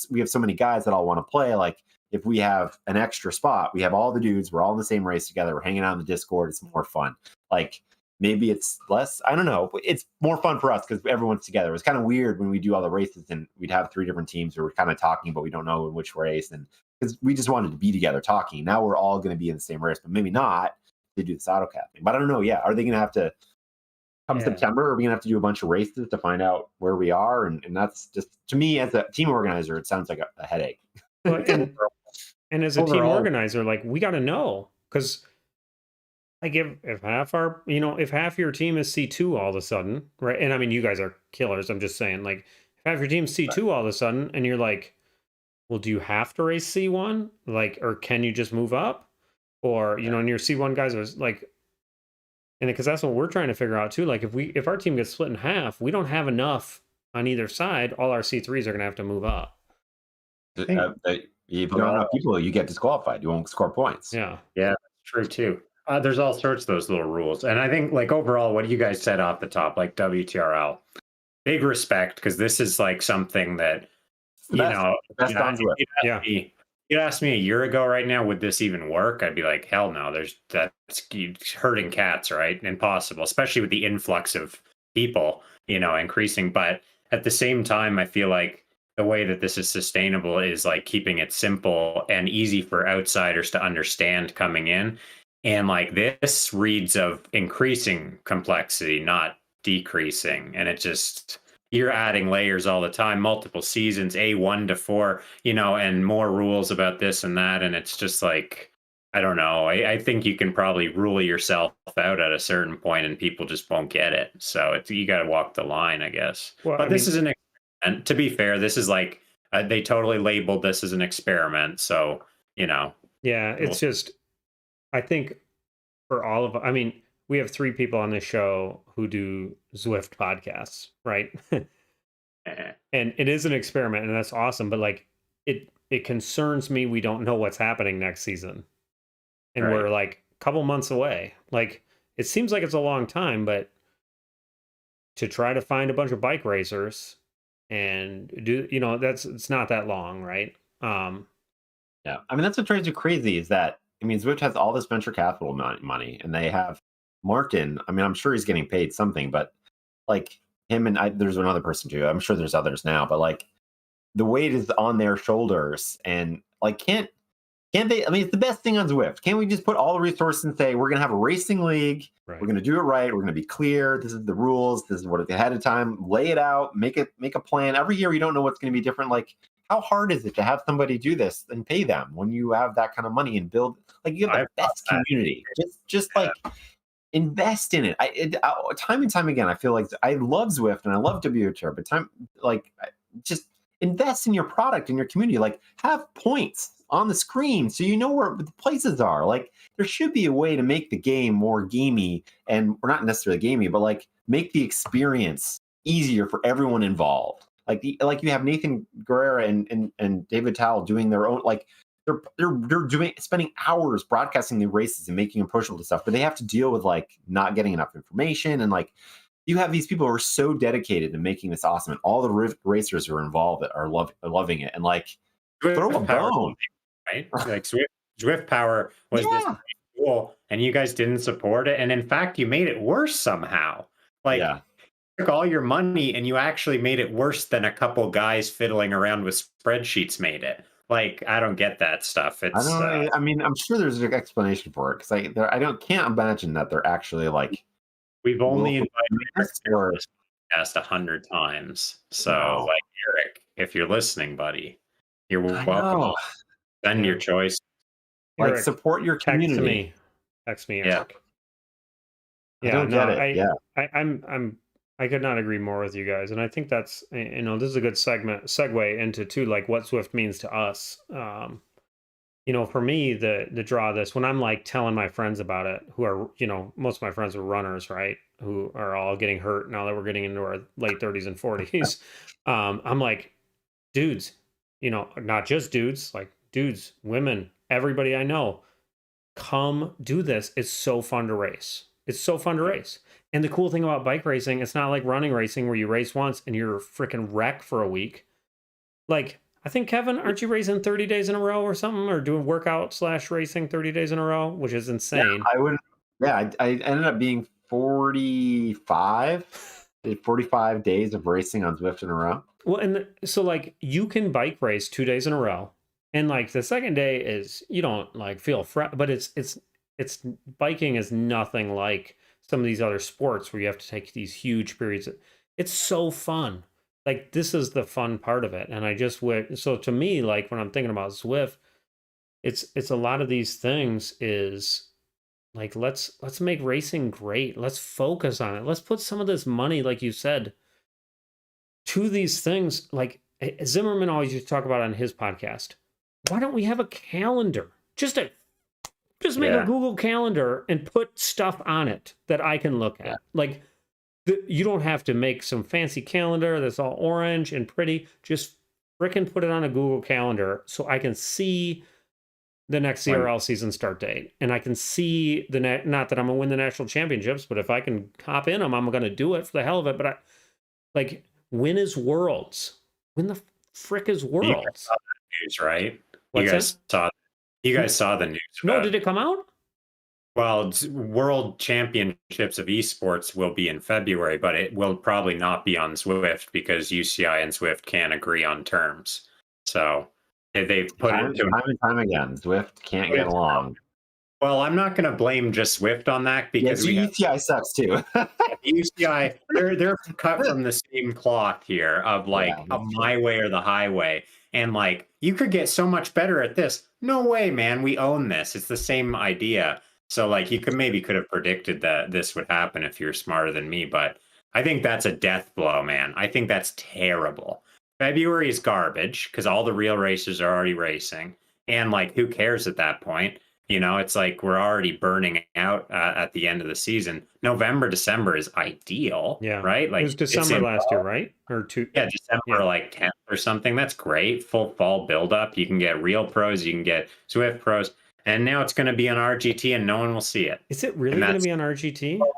we have so many guys that all want to play. Like if we have an extra spot, we have all the dudes. We're all in the same race together. We're hanging out in the Discord. It's more fun. Like maybe it's less. I don't know. It's more fun for us because everyone's together. It's kind of weird when we do all the races and we'd have 3 different teams where we're kind of talking, but we don't know in which race and. Because we just wanted to be together talking. Now we're all going to be in the same race, but maybe not. They do this Autocat thing, but I don't know. Yeah, are they going to have to come September? Are we going to have to do a bunch of races to find out where we are? And that's just, to me as a team organizer, it sounds like a headache. Well, and as a team organizer, like we got to know because like if half if half your team is C2 all of a sudden, right? And I mean, you guys are killers. I'm just saying, like if half your team's C2 all of a sudden, and you're like. Well, do you have to race C1? Like, or can you just move up? Or, and your C1 guys are like, and because that's what we're trying to figure out too. Like, if our team gets split in half, we don't have enough on either side. All our C3s are going to have to move up. If you don't have enough people, you get disqualified. You won't score points. Yeah, that's true too. There's all sorts of those little rules. And I think, like, overall, what you guys said off the top, like WTRL, big respect, because this is like something that, you'd ask me a year ago right now, would this even work? I'd be like, hell no, that's hurting cats, right? Impossible, especially with the influx of people, increasing. But at the same time, I feel like the way that this is sustainable is like keeping it simple and easy for outsiders to understand coming in. And like this reads of increasing complexity, not decreasing. And it just... You're adding layers all the time, multiple seasons, A1 to 4, and more rules about this and that. And it's just like, I don't know. I think you can probably rule yourself out at a certain point and people just won't get it. So you got to walk the line, I guess. Well, but this is an experiment. To be fair, this is like, they totally labeled this as an experiment. So, Yeah, it's just, I think for all of, we have 3 people on this show who do Zwift podcasts, right? And it is an experiment, and that's awesome. But like, it concerns me. We don't know what's happening next season, and we're like a couple months away. Like, it seems like it's a long time, but to try to find a bunch of bike racers and do, it's not that long, right? Yeah, that's what drives you crazy. Is that Zwift has all this venture capital money, and they have. Martin, I'm sure he's getting paid something, but like him and there's another person too. I'm sure there's others now, but like the weight is on their shoulders, and like can't they? It's the best thing on Zwift. Can't we just put all the resources and say we're gonna have a racing league? Right. We're gonna do it right. We're gonna be clear. This is the rules. This is what ahead of time. Lay it out. Make a plan. Every year you don't know what's gonna be different. Like how hard is it to have somebody do this and pay them when you have that kind of money and build like you have the best community? Just like. Invest in it. Time and time again, I feel like I love Zwift and I love WTR, but just invest in your product and your community. Like have points. on the screen so you know where the places are. Like there should be a way to make the game more gamey and or not necessarily gamey, but like make the experience easier for everyone involved. Like you have Nathan Guerrera and David Towell doing their own like they're spending hours broadcasting the races and making them pushable to stuff, but they have to deal with like not getting enough information and like you have these people who are so dedicated to making this awesome, and all the racers who are involved that are loving it, and like throw a bone, right? Like Zwift Power was this cool, and you guys didn't support it, and in fact, you made it worse somehow. Like you took all your money, and you actually made it worse than a couple guys fiddling around with spreadsheets made it. Like I don't get that stuff. It's I don't know. I mean, I'm sure there's an explanation for it because can't imagine that they're actually like. We've only invited Eric to podcast 100 times. So, like, Eric, if you're listening, buddy, you're welcome. Send your choice. Like, Eric, support your community. Text me, Eric. Yeah, I don't get it. I could not agree more with you guys, and I think that's this is a good segue into too, like what Zwift means to us. For me, the draw of this, when I'm like telling my friends about it, who are, most of my friends are runners, right? Who are all getting hurt now that we're getting into our late 30s and 40s. I'm like, dudes, not just dudes, like dudes, women, everybody I know, come do this. It's so fun to race. It's so fun to race. And the cool thing about bike racing, it's not like running racing where you race once and you're a freaking wreck for a week. Like, I think, Kevin, aren't you racing 30 days in a row or something, or doing workout/racing 30 days in a row, which is insane. I ended up being 45 days of racing on Zwift in a row. Well, and so like you can bike race 2 days in a row, and like the second day is you don't like feel but it's biking is nothing like some of these other sports where you have to take these huge periods. It's so fun. Like this is the fun part of it. And I just went, so to me, like when I'm thinking about Zwift, it's a lot of these things is like, let's make racing great. Let's focus on it. Let's put some of this money, like you said, to these things. Like Zimmerman always used to talk about on his podcast. Why don't we have a calendar? Just make a Google calendar and put stuff on it that I can look at. Like, you don't have to make some fancy calendar that's all orange and pretty. Just frickin' put it on a Google calendar so I can see the next CRL season start date. And I can see not that I'm going to win the national championships, but if I can hop in them, I'm going to do it for the hell of it. But when is Worlds? When the frick is Worlds? You guys saw the news, right? You guys saw the news. No, did it come out? Well, World Championships of Esports will be in February, but it will probably not be on Zwift because UCI and Zwift can't agree on terms. So they've put it to time and time again. Zwift can't get along. Well, I'm not going to blame just Zwift on that because UCI sucks too. UCI, they're cut from the same cloth here of like my way or the highway. And like, you could get so much better at this. No way, man. We own this. It's the same idea. So like you could have predicted that this would happen if you're smarter than me, but I think that's a death blow, man. I think that's terrible. February is garbage because all the real racers are already racing, and like who cares at that point? It's like we're already burning out at the end of the season. November, December is ideal, right? Like it was December last year, right? Or December like 10th or something. That's great. Full fall buildup. You can get real pros, you can get Zwift pros. And now it's going to be on RGT and no one will see it. Is it really going to be on RGT? Well,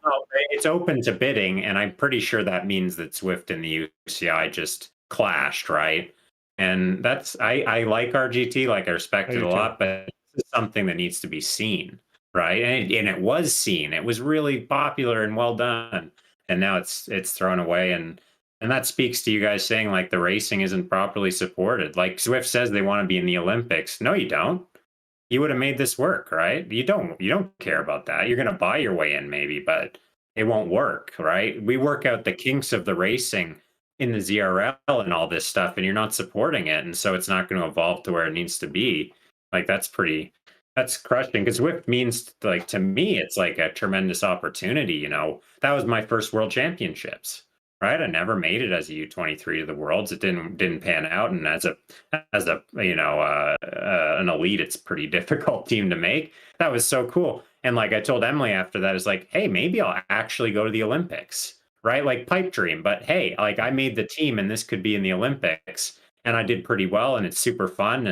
it's open to bidding, and I'm pretty sure that means that Zwift and the UCI just clashed, right? And I like RGT, like I respect it a lot, but it's something that needs to be seen, right? And it was seen. It was really popular and well done. And now it's thrown away, and that speaks to you guys saying like the racing isn't properly supported. Like Zwift says they want to be in the Olympics. No, you don't. You would have made this work, right? You don't care about that. You're going to buy your way in maybe, but it won't work, right? We work out the kinks of the racing in the ZRL and all this stuff, and you're not supporting it. And so it's not going to evolve to where it needs to be. Like that's crushing because Zwift means like, to me, it's like a tremendous opportunity. That was my first world championships. right? I never made it as a U23 to the Worlds. It didn't pan out, and as a an elite, it's a pretty difficult team to make. That was so cool. And like I told Emily after that, is like, hey, maybe I'll actually go to the Olympics, right? Like pipe dream, but hey, like I made the team, and this could be in the Olympics, and I did pretty well, and it's super fun,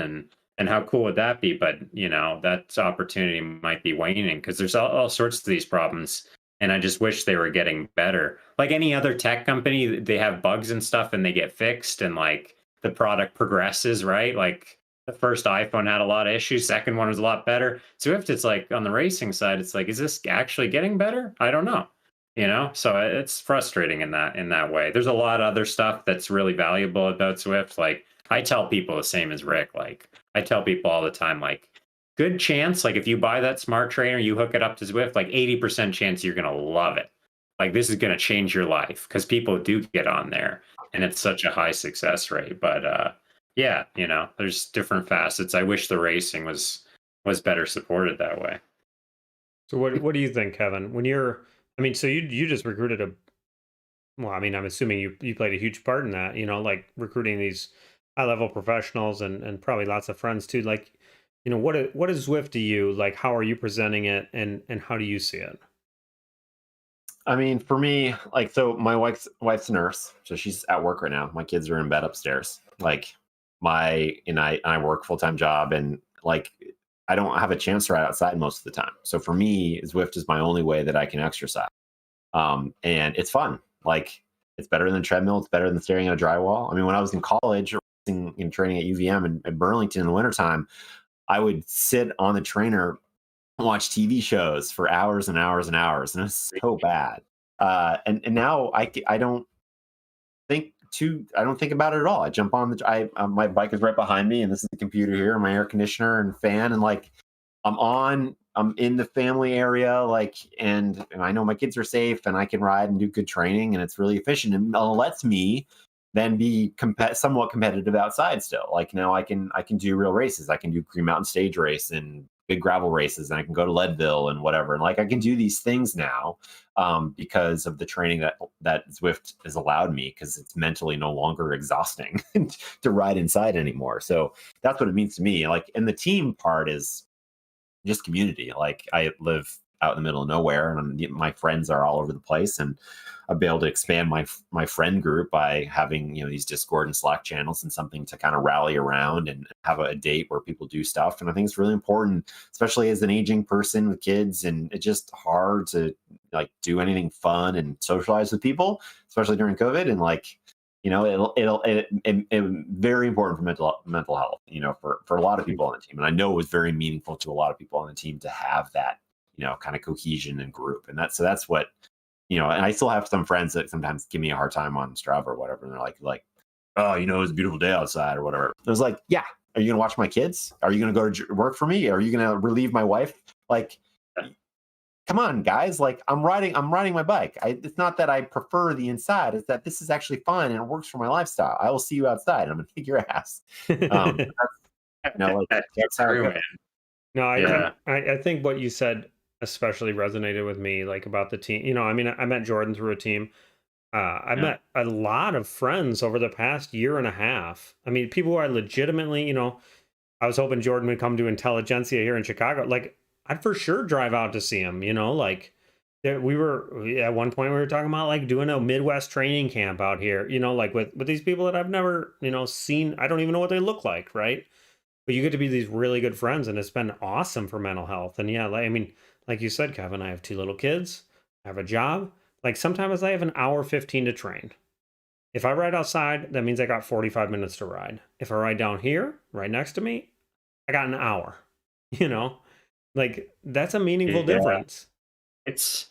and how cool would that be? But that opportunity might be waning because there's all sorts of these problems, and I just wish they were getting better. Like any other tech company, they have bugs and stuff, and they get fixed, and like the product progresses, right? Like the first iPhone had a lot of issues, second one was a lot better. Swift, it's like on the racing side, it's like, is this actually getting better? I don't know. So it's frustrating in that way. There's a lot of other stuff that's really valuable about Swift. Like I tell people the same as Rick. Like I tell people all the time, like good chance, like if you buy that smart trainer, you hook it up to Zwift, like 80% chance you're gonna love it. Like this is gonna change your life because people do get on there and it's such a high success rate. But yeah, there's different facets. I wish the racing was better supported that way. So what do you think, Kevin? I mean, so you just recruited well, I mean, I'm assuming you played a huge part in that, like recruiting these high level professionals and probably lots of friends too. Like, what is Zwift to you? Like, how are you presenting it and how do you see it? I mean, for me, like, so my wife's a nurse, so she's at work right now. My kids are in bed upstairs. Like, I work full time job, and like, I don't have a chance to ride outside most of the time. So for me, Zwift is my only way that I can exercise. And it's fun. Like, it's better than treadmill. It's better than staring at a drywall. I mean, when I was in college, or in training at UVM in Burlington in the wintertime, I would sit on the trainer watch TV shows for hours and hours and hours, and it's so bad. And now I don't I don't think about it at all. I jump on my bike is right behind me, and this is the computer here, my air conditioner and fan, and like I'm in the family area, like, and I know my kids are safe, and I can ride and do good training, and it's really efficient, and it lets me then be somewhat competitive outside still. Like now I can do real races. I can do Green Mountain Stage Race and big gravel races, and I can go to Leadville and whatever. And like I can do these things now because of the training that Zwift has allowed me, because it's mentally no longer exhausting to ride inside anymore. So that's what it means to me. Like, and the team part is just community. Like I live out in the middle of nowhere, and my friends are all over the place, and I'll be able to expand my friend group by having these Discord and Slack channels and something to kind of rally around and have a date where people do stuff. And I think it's really important, especially as an aging person with kids, and it's just hard to like do anything fun and socialize with people, especially during COVID. And like it very important for mental health, for a lot of people on the team. And I know it was very meaningful to a lot of people on the team to have that kind of cohesion and group. And that's what, and I still have some friends that sometimes give me a hard time on Strava or whatever. And they're like, oh, it was a beautiful day outside or whatever. I was like, yeah. Are you going to watch my kids? Are you going to go to work for me? Are you going to relieve my wife? Like, come on, guys. Like I'm riding my bike. It's not that I prefer the inside. It's that this is actually fun and it works for my lifestyle. I will see you outside. I'm going to kick your ass. That's how true, it goes. man. No, Yeah. I think what you said especially resonated with me, like about the team. I mean, I met Jordan through a team. I met a lot of friends over the past year and a half. I mean, people who are legitimately, I was hoping Jordan would come to Intelligentsia here in Chicago. Like, I'd for sure drive out to see him, like we were at one point we were talking about like doing a Midwest training camp out here, like with these people that I've never, seen. I don't even know what they look like, right? But you get to be these really good friends, and it's been awesome for mental health. And yeah, I mean, like you said, Kevin, I have 2 little kids, I have a job. Like sometimes I have an hour 15 to train. If I ride outside, that means I got 45 minutes to ride. If I ride down here, right next to me, I got an hour, Like that's a meaningful difference. It's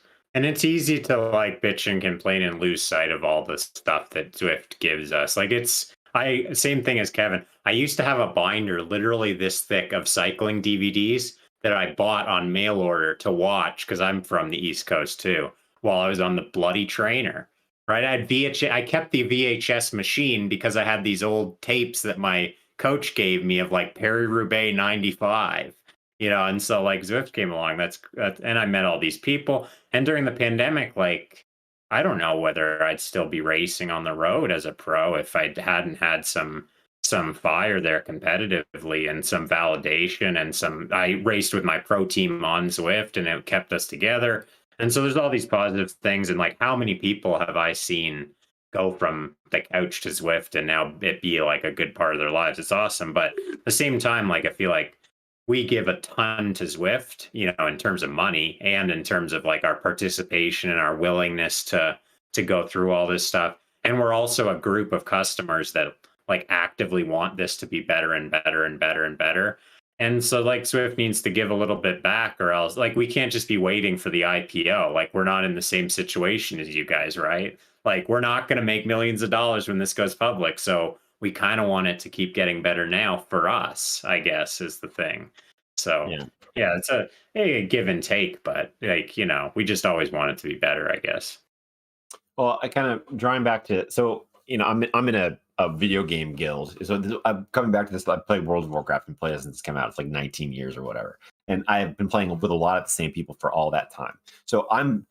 easy to like bitch and complain and lose sight of all the stuff that Zwift gives us. Like same thing as Kevin. I used to have a binder literally this thick of cycling DVDs that I bought on mail order to watch because I'm from the East Coast too, while I was on the bloody trainer. Right? I kept the VHS machine because I had these old tapes that my coach gave me of like Paris-Roubaix 95. And so like Zwift came along. And I met all these people. And during the pandemic, like I don't know whether I'd still be racing on the road as a pro if I hadn't had some fire there competitively and some validation and some I raced with my pro team on Zwift and it kept us together. And so there's all these positive things and like how many people have I seen go from the couch to Zwift and now it be like a good part of their lives. It's awesome. But at the same time, like I feel like we give a ton to Zwift, in terms of money and in terms of like our participation and our willingness to go through all this stuff. And we're also a group of customers that like actively want this to be better and better and better and better. And so like Zwift needs to give a little bit back or else like we can't just be waiting for the IPO. Like we're not in the same situation as you guys, right? Like we're not going to make millions of dollars when this goes public. So we kind of want it to keep getting better now for us, I guess, is the thing. So yeah, it's a give and take, but like, we just always want it to be better, I guess. Well, I kind of drawing back to I'm in a video game guild. So I'm coming back to this. I played World of Warcraft and played it since it's come out. It's like 19 years or whatever, and I've been playing with a lot of the same people for all that time. So I'm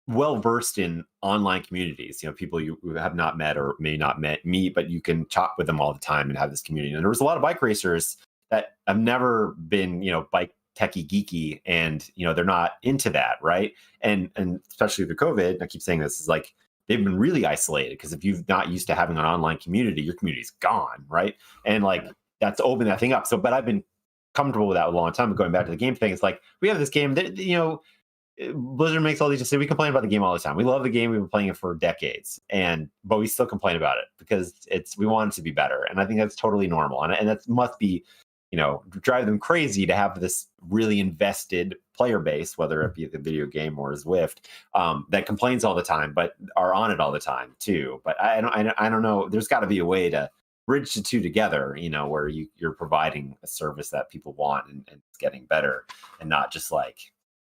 well versed in online communities. People you have not met or may not meet, but you can talk with them all the time and have this community. And there was a lot of bike racers that have never been bike techie geeky, and they're not into that, right? And especially with COVID, I keep saying this, is like they've been really isolated because if you've not used to having an online community, your community's gone, right? And like that's opened that thing up. So, but I've been comfortable with that a long time. But going back to the game thing, it's like we have this game that Blizzard makes all these decisions. We complain about the game all the time. We love the game. We've been playing it for decades, but we still complain about it because we want it to be better. And I think that's totally normal. And that must be, drive them crazy to have this really invested player base, whether it be the video game or Zwift, that complains all the time, but are on it all the time too. But I don't know. There's got to be a way to bridge the two together, where you're providing a service that people want and it's getting better, and not just like,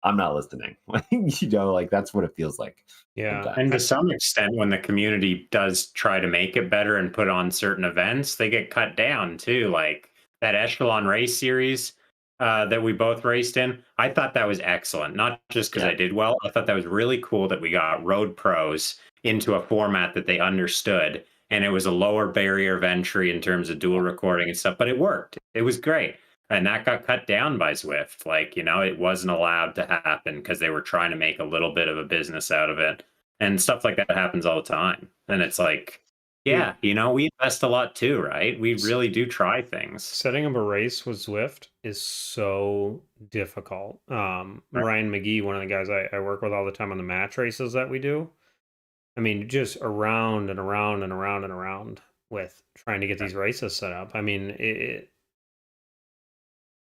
I'm not listening. Like that's what it feels like. Yeah. Sometimes. And to some extent, when the community does try to make it better and put on certain events, they get cut down too. Like that Echelon race series that we both raced in, I thought that was excellent. Not just because I did well. I thought that was really cool that we got road pros into a format that they understood. And it was a lower barrier of entry in terms of dual recording and stuff, but it worked. It was great. And that got cut down by Zwift. Like, it wasn't allowed to happen because they were trying to make a little bit of a business out of it. And stuff like that happens all the time. And it's like, we invest a lot too, right? We really do try things. Setting up a race with Zwift is so difficult. Ryan McGee, one of the guys I work with all the time on the match races that we do. I mean, just around and around and around and around with trying to get these races set up. I mean,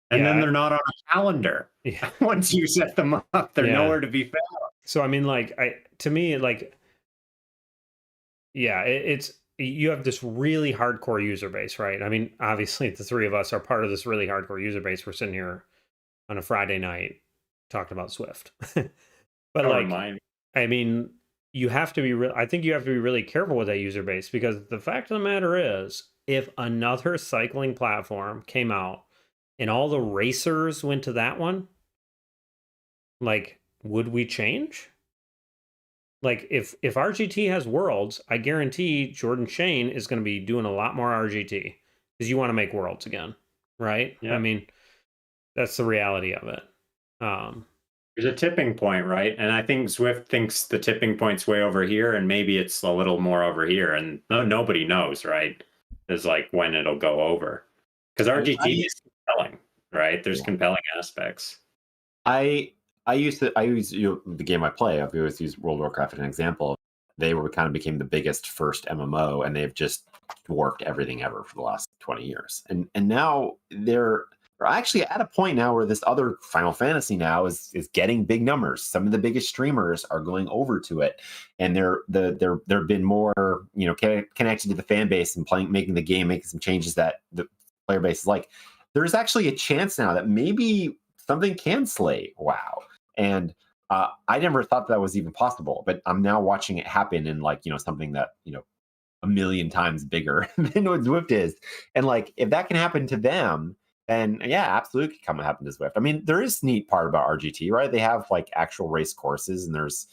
and then they're not on a calendar. Yeah. Once you set them up, they're nowhere to be found. So, I mean, like, it's, you have this really hardcore user base, right? I mean, obviously the three of us are part of this really hardcore user base. We're sitting here on a Friday night talking about Zwift. But I mean, you have to be I think you have to be really careful with that user base, because the fact of the matter is, if another cycling platform came out and all the racers went to that one, like, would we change? Like, if RGT has Worlds, I guarantee Jordan Shane is going to be doing a lot more RGT because you want to make Worlds again, right? Yeah. I mean, that's the reality of it. There's a tipping point, right? And I think Zwift thinks the tipping point's way over here, and maybe it's a little more over here, and nobody knows, right? Is like when it'll go over, because RGT is compelling, right? There's compelling aspects. I use the game I play. I've always used World of Warcraft as an example. They kind of became the biggest first MMO, and they've just dwarfed everything ever for the last 20 years. And now they're actually at a point now where this other Final Fantasy now is getting big numbers. Some of the biggest streamers are going over to it, and they've been more connected to the fan base and making the game, making some changes that the player base is like. There's actually a chance now that maybe something can slay WoW. And I never thought that was even possible, but I'm now watching it happen in something that, a million times bigger than what Zwift is. And like, if that can happen to them, then yeah, absolutely can come and happen to Zwift. I mean, there is neat part about RGT, right? They have like actual race courses, and there's,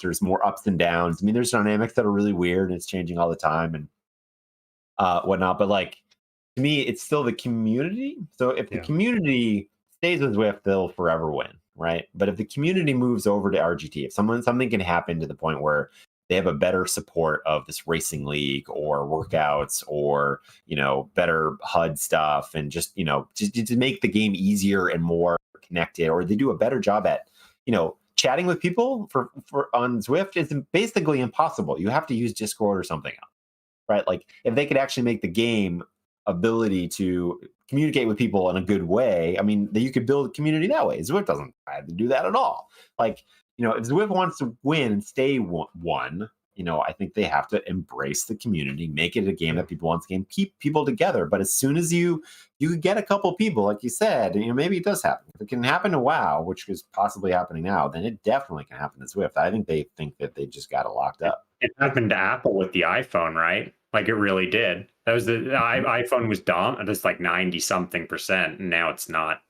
there's more ups and downs. I mean, there's dynamics that are really weird and it's changing all the time and whatnot. But like, to me, it's still the community. So if the community stays with Zwift, they'll forever win, right? But if the community moves over to RGT, if something can happen to the point where they have a better support of this racing league or workouts or, better HUD stuff and just to make the game easier and more connected, or they do a better job at, chatting with people for on Zwift is basically impossible. You have to use Discord or something else, right? Like if they could actually make the game ability to communicate with people in a good way, I mean, that you could build a community that way. Zwift doesn't have to do that at all. Like, if Zwift wants to win and stay one, I think they have to embrace the community, make it a game that people want to game, keep people together. But as soon as you get a couple people, like you said, maybe it does happen. If it can happen to WoW, which is possibly happening now, then it definitely can happen to Zwift. I think they think that they just got it locked up. It happened to Apple with the iPhone, right? Like it really did. That was the iPhone was dumb. It's like 90-something%, and now it's not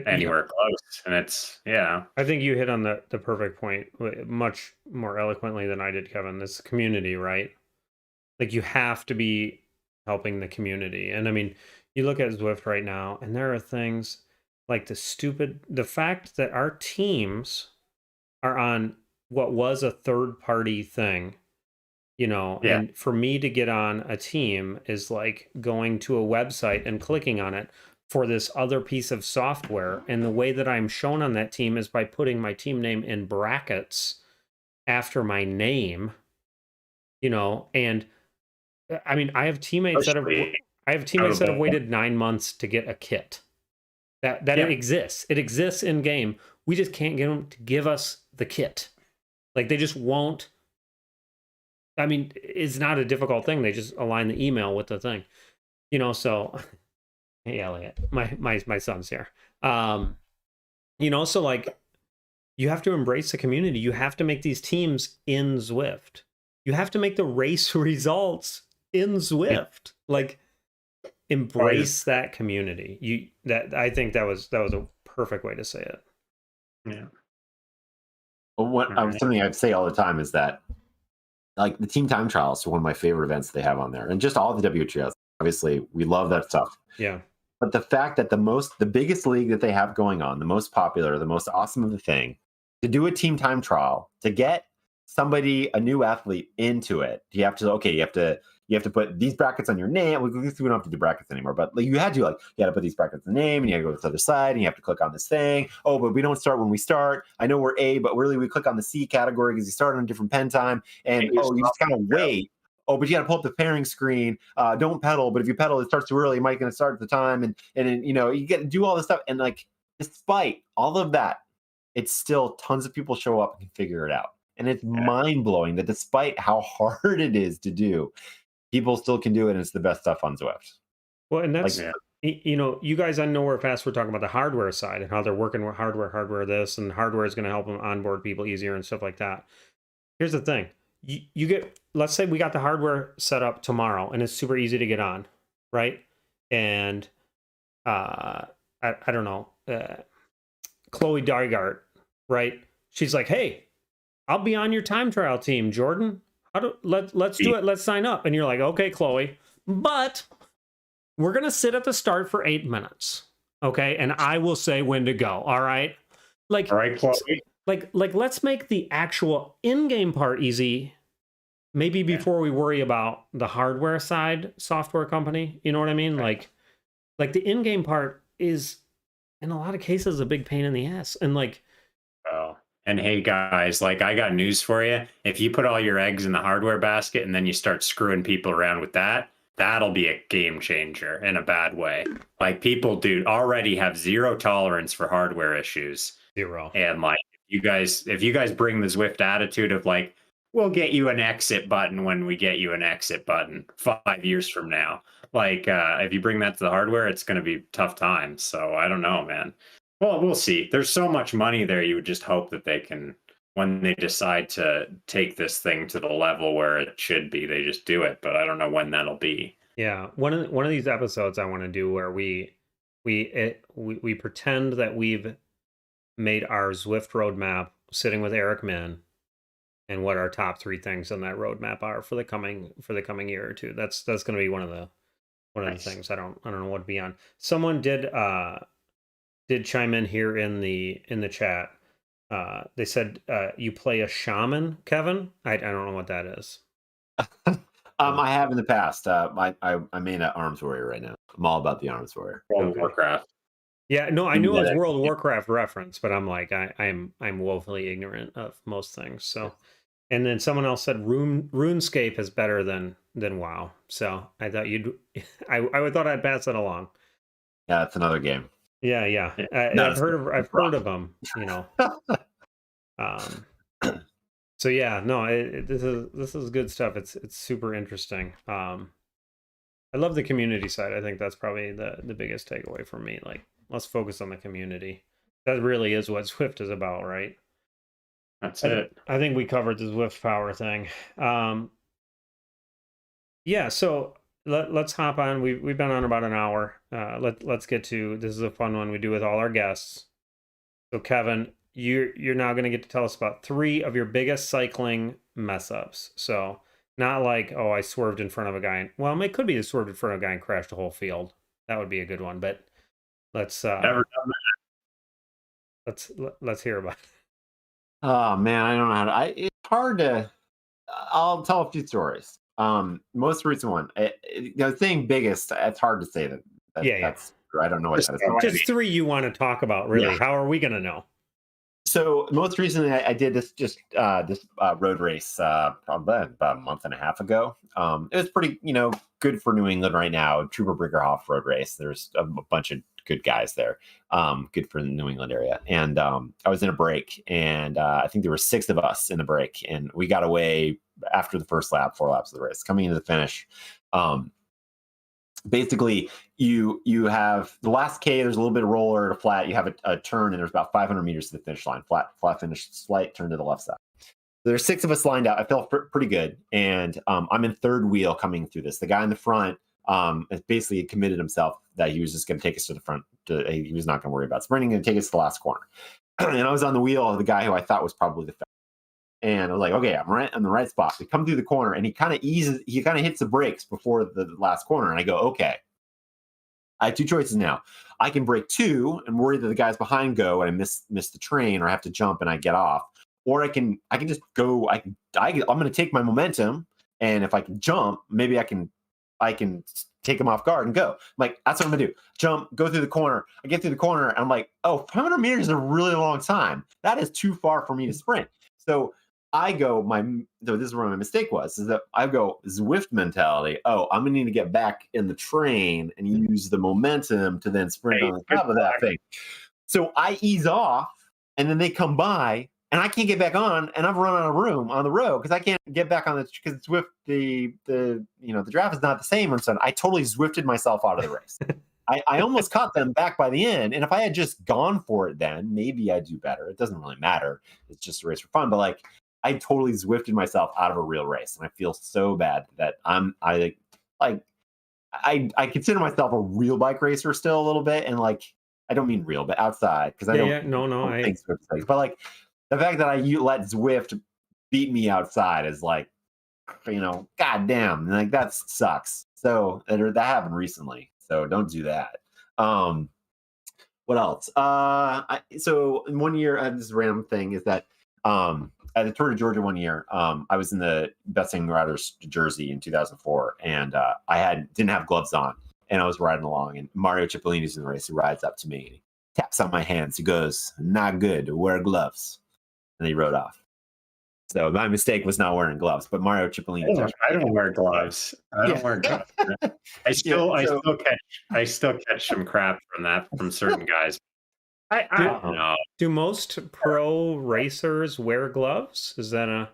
anywhere close. And it's I think you hit on the perfect point much more eloquently than I did, Kevin. This community, right? Like you have to be helping the community. And I mean, you look at Zwift right now, and there are things like the fact that our teams are on what was a third party thing, and for me to get on a team is like going to a website and clicking on it for this other piece of software. And the way that I'm shown on that team is by putting my team name in brackets after my name, and I mean, I have teammates that have waited 9 months to get a kit. That it exists. It exists in game. We just can't get them to give us the kit. Like they just won't. I mean, it's not a difficult thing. They just align the email with the thing, so hey, Elliot, my son's here. So like you have to embrace the community. You have to make these teams in Zwift. You have to make the race results in Zwift. Like embrace that community. I think that was a perfect way to say it. Yeah. Well, something I'd say all the time is that like the team time trials are one of my favorite events they have on there, and just all the WTS. Obviously, we love that stuff. Yeah. But the fact that the biggest league that they have going on, the most popular, the most awesome of the thing, to do a team time trial, to get somebody, a new athlete into it, you have to put these brackets on your name. We don't have to do brackets anymore, but like you had to put these brackets in the name, and you had to go to the other side, and you have to click on this thing. Oh, but we don't start when we start. I know we're A, but really we click on the C category because you start on a different pen time, and you just kind of wait. Oh, but you got to pull up the pairing screen. Don't pedal, but if you pedal, it starts too early. You might going to start at the time, and then, you get to do all this stuff. And like, despite all of that, it's still tons of people show up and can figure it out. And it's mind blowing that despite how hard it is to do, people still can do it, and it's the best stuff on Zwift. Well, and that's you guys on Nowhere Fast, we're talking about the hardware side and how they're working with hardware this, and hardware is going to help them onboard people easier and stuff like that. Here's the thing. You get, let's say we got the hardware set up tomorrow and it's super easy to get on, right? And I don't know, Chloe Dygart, right? She's like, hey, I'll be on your time trial team, Jordan. Let's do it. Let's sign up. And you're like, okay, Chloe, but we're going to sit at the start for 8 minutes. Okay. And I will say when to go. All right. Like, all right, Chloe. Like, let's make the actual in-game part easy. Maybe before we worry about the hardware side, software company. You know what I mean? Like the in-game part is, in a lot of cases, a big pain in the ass. And like, and hey guys, like I got news for you. If you put all your eggs in the hardware basket and then you start screwing people around with that, that'll be a game changer in a bad way. Like people already have zero tolerance for hardware issues. Zero. And like if you guys bring the Zwift attitude of like, we'll get you an exit button when we get you an exit button 5 years from now. Like if you bring that to the hardware, it's going to be tough times. So I don't know, man. Well, we'll see. There's so much money there. You would just hope that they can, when they decide to take this thing to the level where it should be, they just do it. But I don't know when that'll be. Yeah, one of these episodes I want to do where we pretend that we've made our Zwift roadmap sitting with Eric Min, and what our top 3 things on that roadmap are for the coming year or two. That's going to be one of the things. I don't know what to be on. Someone did chime in here in the chat. They said you play a shaman, Kevin. I don't know what that is. I have in the past. I main at Arms Warrior right now. I'm all about the Arms Warrior. World of Warcraft. Yeah, no, I knew it was World of Warcraft reference, but I'm like, I'm woefully ignorant of most things. So, and then someone else said RuneScape is better than WoW. So I thought I thought I'd pass that along. Yeah, it's another game. Yeah. I've heard of them. You know. So yeah, no, this is good stuff. It's super interesting. I love the community side. I think that's probably the biggest takeaway for me. Like, let's focus on the community. That really is what Zwift is about, right? That's it. I think we covered the Zwift power thing. Yeah, so let's hop on. We've been on about an hour. Let's get to, this is a fun one we do with all our guests. So Kevin, you're now going to get to tell us about 3 of your biggest cycling mess ups. So not like, oh, I swerved in front of a guy. Well, it could be I swerved in front of a guy and crashed a whole field. That would be a good one. But let's Never done let's hear about it. Oh man, I don't know how to. It's hard to. I'll tell a few stories. Most recent one, saying biggest. It's hard to say that. That's. I don't know what that is. Just 3 you want to talk about, really. Yeah. How are we going to know? So most recently, I did this road race probably about a month and a half ago. It was pretty, good for New England right now. Trooper Briggerhoff road race. There's a bunch of good guys there. Good for the New England area. And I was in a break, and I think there were 6 of us in the break, and we got away after the first lap, 4 laps of the race, coming into the finish. Basically, you have the last K, there's a little bit of roller to flat, you have a turn, and there's about 500 meters to the finish line, flat finish, slight turn to the left side. There's 6 of us lined out. I felt pretty good, and I'm in third wheel coming through this. The guy in the front has basically committed himself that he was just going to take us to the front. He was not going to worry about sprinting, and take us to the last corner. And I was on the wheel of the guy who I thought was probably the fastest. And I was like, okay, I'm right on the right spot. We come through the corner, and he kind of hits the brakes before the last corner. And I go, okay, I have 2 choices now. I can brake 2 and worry that the guys behind go and I miss the train, or I have to jump and I get off. Or I can just go. I'm going to take my momentum, and if I can jump, maybe I can take him off guard and go. I'm like, that's what I'm going to do. Jump, go through the corner. I get through the corner, and I'm like, oh, 500 meters is a really long time. That is too far for me to sprint. So I go, this is where my mistake was, is that I go Zwift mentality. Oh, I'm going to need to get back in the train and use the momentum to then sprint on the top of that thing. So I ease off, and then they come by, and I can't get back on, and I've run out of room on the road because I can't get back on because Zwift, the draft is not the same on Sunday. I totally Zwifted myself out of the race. I almost caught them back by the end, and if I had just gone for it then, maybe I'd do better. It doesn't really matter. It's just a race for fun, but I totally Zwifted myself out of a real race, and I feel so bad that I consider myself a real bike racer still a little bit, and I don't mean real, but outside, because I think Zwift, but the fact that I let Zwift beat me outside is goddamn, that sucks. So that happened recently, so don't do that. What else? So in 1 year, this random thing is that at the Tour de Georgia 1 year, I was in the Best Thing Riders jersey in 2004, and I didn't have gloves on, and I was riding along, and Mario Cipollini's in the race. He rides up to me, and he taps on my hands. He goes, "Not good. Wear gloves," and he rode off. So my mistake was not wearing gloves, but Mario Cipollini. I don't wear gloves. I don't wear gloves. I still catch some crap from certain guys. I don't know. Do most pro racers wear gloves? Is that a?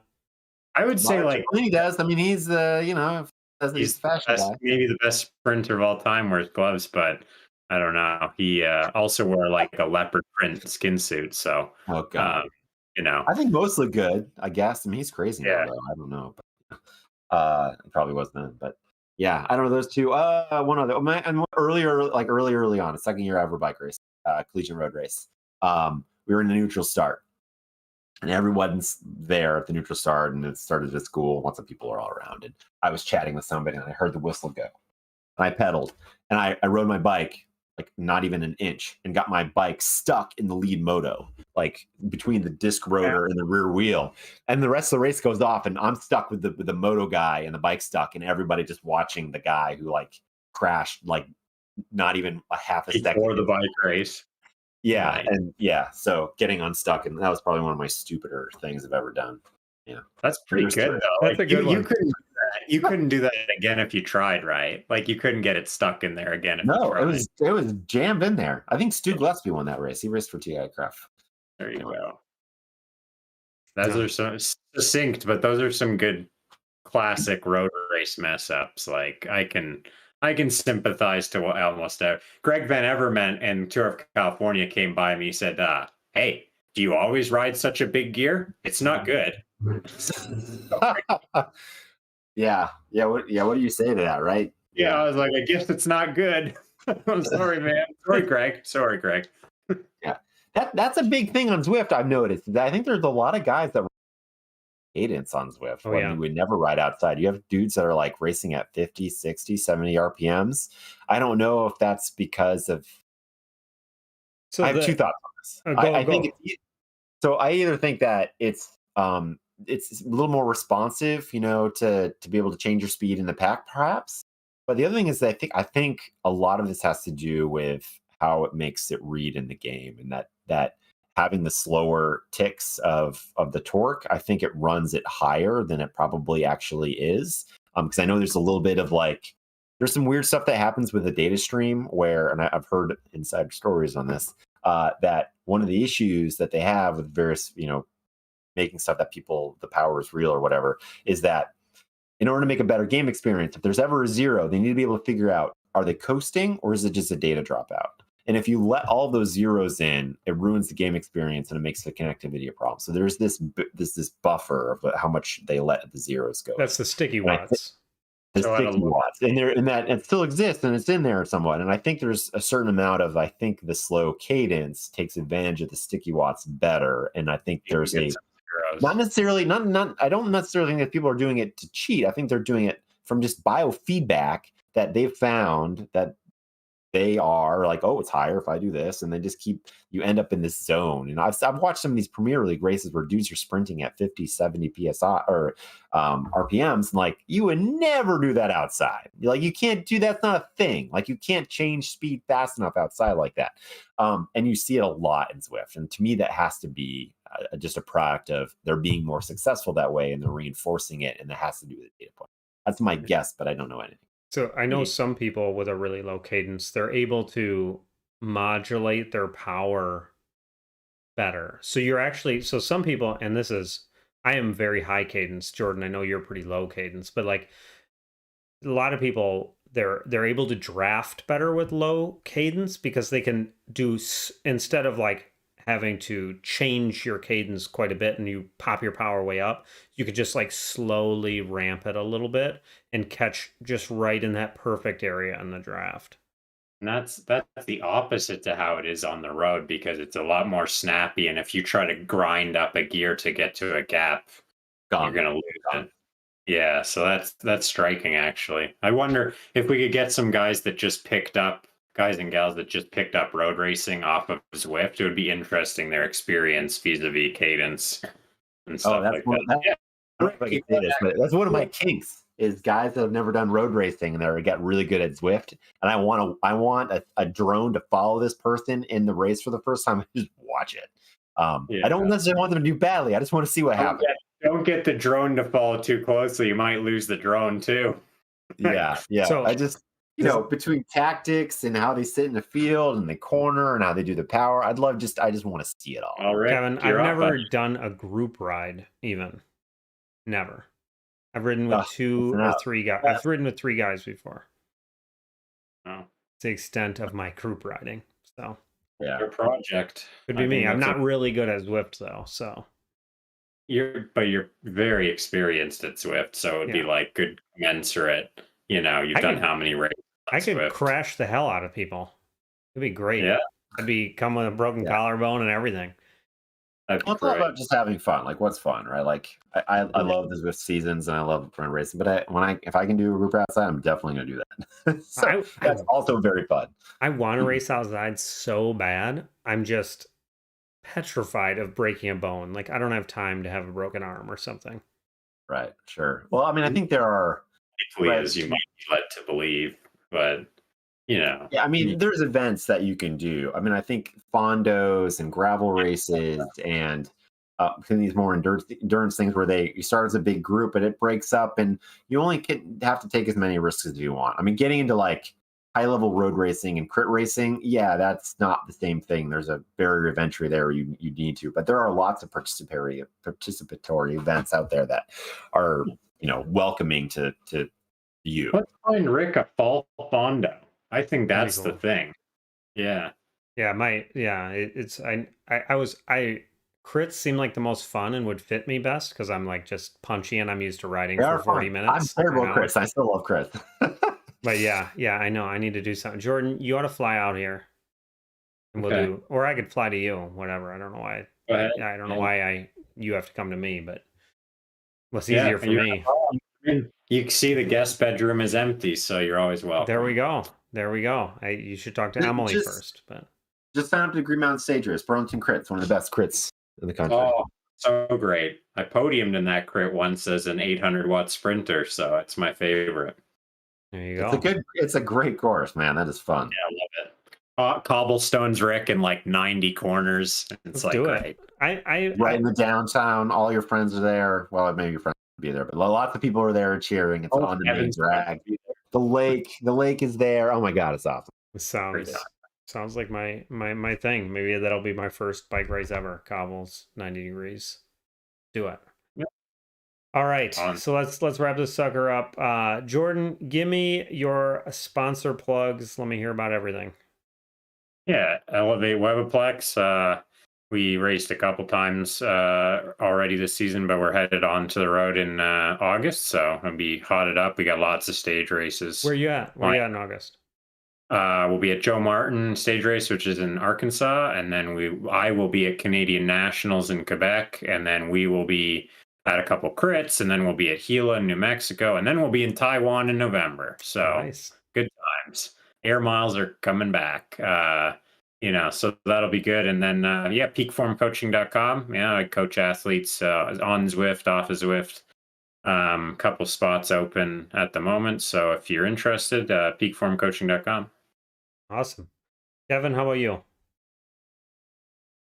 I would say Cipollini does. I mean, he's he's fashion guy. Maybe the best sprinter of all time wears gloves, but I don't know. He also wore a leopard print skin suit. So, oh god. I think most look good, I guess. I mean, he's crazy now, though. I don't know. But, it probably was then. But yeah, I don't know those 2. One other. And earlier on, second year ever bike race, collegiate road race. We were in a neutral start. and everyone's there at the neutral start, and it started at school. Lots of people are all around, and I was chatting with somebody, and I heard the whistle go. And I pedaled, and I rode my bike like not even an inch, and got my bike stuck in the lead moto, like between the disc rotor and the rear wheel. And the rest of the race goes off, and I'm stuck with the moto guy, and the bike stuck, and everybody just watching the guy who like crashed like not even a half a second before the bike race. Yeah, Nice. and yeah, so getting unstuck, and that was probably one of my stupider things I've ever done. Yeah, That's pretty There's good three. though. That's Like a good you one. couldn't do that. You couldn't do that again if you tried, right? Like you couldn't get it stuck in there again if you No, tried. it was jammed in there. I think Stu Gillespie won that race. He raced for TI Craft. There you Anyway. go. Those No. are some succinct, but those are some good classic road race mess ups. Like I can sympathize to what almost Greg Van Everment and Tour of California came by me. He said, "Hey, do you always ride such a big gear? It's not good." yeah. What do you say to that, right? Yeah, I was like, I guess it's not good. I'm sorry, man. Sorry, Greg. Sorry, Greg. Yeah. That's a big thing on Zwift, I've noticed. I think there's a lot of guys that cadence on Zwift Oh, when yeah. you would never ride outside. You have dudes that are like racing at 50, 60, 70 RPMs. I don't know if that's because of So I have two thoughts on this. I think so I either think that it's a little more responsive, to be able to change your speed in the pack, perhaps. But the other thing is that I think a lot of this has to do with how it makes it read in the game, and that having the slower ticks of the torque, I think it runs it higher than it probably actually is. Because I know there's a little bit of like there's some weird stuff that happens with the data stream where, and I've heard inside stories on this, that one of the issues that they have with various, making stuff that the power is real or whatever, is that in order to make a better game experience, if there's ever a zero, they need to be able to figure out, are they coasting or is it just a data dropout? And if you let all those zeros in, it ruins the game experience and it makes the connectivity a problem. So there's this buffer of how much they let the zeros go. That's the sticky watts. The sticky watts, and that it still exists and it's in there somewhat. And I think there's a certain amount of the slow cadence takes advantage of the sticky watts better. And I think there's not necessarily not. I don't necessarily think that people are doing it to cheat. I think they're doing it from just biofeedback that they've found that they are like, oh, it's higher if I do this, and they just you end up in this zone. And I've watched some of these Premier League races where dudes are sprinting at 50, 70 psi or RPMs, and like you would never do that outside. Like you can't do that's not a thing. Like you can't change speed fast enough outside like that. And you see it a lot in Zwift, and to me that has to be just a product of they're being more successful that way, and they're reinforcing it, and that has to do with the data point. That's my guess, but I don't know anything. So I know some people with a really low cadence, they're able to modulate their power better. So so some people, and I am very high cadence, Jordan. I know you're pretty low cadence, but like a lot of people, they're able to draft better with low cadence because they can do, instead of like having to change your cadence quite a bit and you pop your power way up, you could just like slowly ramp it a little bit and catch just right in that perfect area in the draft. And that's the opposite to how it is on the road, because it's a lot more snappy. And if you try to grind up a gear to get to a gap, you're gonna lose it. Yeah, so that's striking actually. I wonder if we could get some guys and gals that just picked up road racing off of Zwift. It would be interesting, their experience vis-a-vis cadence and stuff like that. That's one of my kinks is guys that have never done road racing and they get really good at Zwift. And I want a drone to follow this person in the race for the first time and just watch it. I don't necessarily want them to do badly. I just want to see what happens. Don't get the drone to follow too closely. You might lose the drone too. Yeah. So I just, between tactics and how they sit in the field and the corner and how they do the power, I just want to see it all. All right, Kevin, I've never done a group ride even. Never. I've ridden with 2 or 3 guys. I've ridden with 3 guys before. Oh. It's the extent of my group riding. So your project. Could be me. I'm not really good at Zwift though, so you're very experienced at Zwift, so it'd be like good commensurate. You've done how many races? I could crash the hell out of people. It'd be great. Yeah. I'd be come with a broken collarbone and everything. That'd be Well, it's all great. about just having fun. Like, what's fun, right? Like, I love the Zwift seasons and I love run racing, but if I can do a group outside, I'm definitely gonna do that. So that's also very fun. I want to race outside so bad. I'm just petrified of breaking a bone. Like I don't have time to have a broken arm or something. Right. Sure. Well, I mean, I think there are. Quickly as you might be led to believe, but Yeah, I mean, there's events that you can do. I mean, I think fondos and gravel races and these more endurance things where you start as a big group, but it breaks up, and you only have to take as many risks as you want. I mean, getting into like high level road racing and crit racing, yeah, that's not the same thing. There's a barrier of entry there. You need to, but there are lots of participatory events out there that are welcoming to you. Let's find Rick a fall fondo. I think that's the cool. thing. Yeah. Crits seem like the most fun and would fit me best because I'm like just punchy and I'm used to riding for 40 minutes. I'm terrible at crits. I still love crits. But yeah, I know. I need to do something. Jordan, you ought to fly out here. And we'll or I could fly to you, whatever. I don't know why. I don't know why you have to come to me, but what's easier for me. You can see the guest bedroom is empty, so you're always welcome. There we go. You should talk to Emily first. But just sign up to Green Mountain Stage Race. Burlington Crits, one of the best crits in the country. Oh, so great. I podiumed in that crit once as an 800-watt sprinter, so it's my favorite. There you go. It's a great course, man. That is fun. Yeah, I love it. Cobblestones, Rick, in like 90 corners. It's Let's do great. It. Right in the downtown. All your friends are there. Well, maybe your friends will be there, but lots of people are there cheering. It's on the main drag. The lake is there. Oh my God, it's awesome. It sounds like my thing. Maybe that'll be my first bike race ever. Cobbles, 90 degrees. Do it. Yep. All right. So let's wrap this sucker up. Jordan, give me your sponsor plugs. Let me hear about everything. Yeah, Elevate Webaplex. We raced a couple times already this season, but we're headed on to the road in August, so it'll be hotted up. We got lots of stage races. Where you at? Where you at in August? We'll be at Joe Martin Stage Race, which is in Arkansas, and then I will be at Canadian Nationals in Quebec, and then we will be at a couple crits, and then we'll be at Gila in New Mexico, and then we'll be in Taiwan in November. So nice. Good times. Air miles are coming back. So that'll be good. And then, peakformcoaching.com. Yeah, I coach athletes on Zwift, off of Zwift. Couple spots open at the moment. So if you're interested, peakformcoaching.com. Awesome. Kevin, how about you?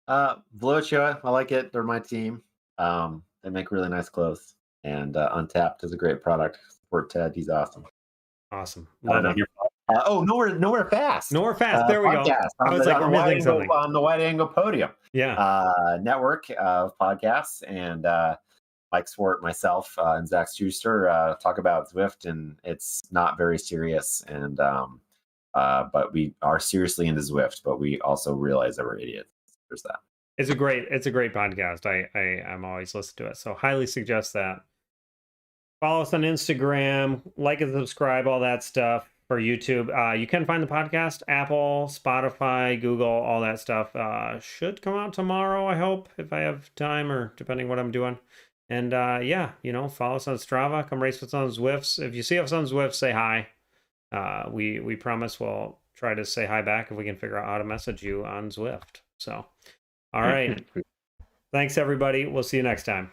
Velocia, I like it. They're my team. They make really nice clothes. And Untapped is a great product. Support Ted. He's awesome. Awesome. Nowhere Fast. Nowhere Fast. There we go. I was like, we're missing something. On the Wide Angle Podium. Yeah. Network of podcasts. And Mike Swart, myself, and Zach Schuster talk about Zwift. And it's not very serious. And but we are seriously into Zwift. But we also realize that we're idiots. There's that. It's a great podcast. I'm always listening to it. So highly suggest that. Follow us on Instagram, like and subscribe, all that stuff for YouTube. You can find the podcast, Apple, Spotify, Google, all that stuff. Should come out tomorrow, I hope, if I have time or depending what I'm doing. And follow us on Strava. Come race with us on Zwifts. If you see us on Zwift, say hi. We promise we'll try to say hi back if we can figure out how to message you on Zwift. So, all right. Thanks, everybody. We'll see you next time.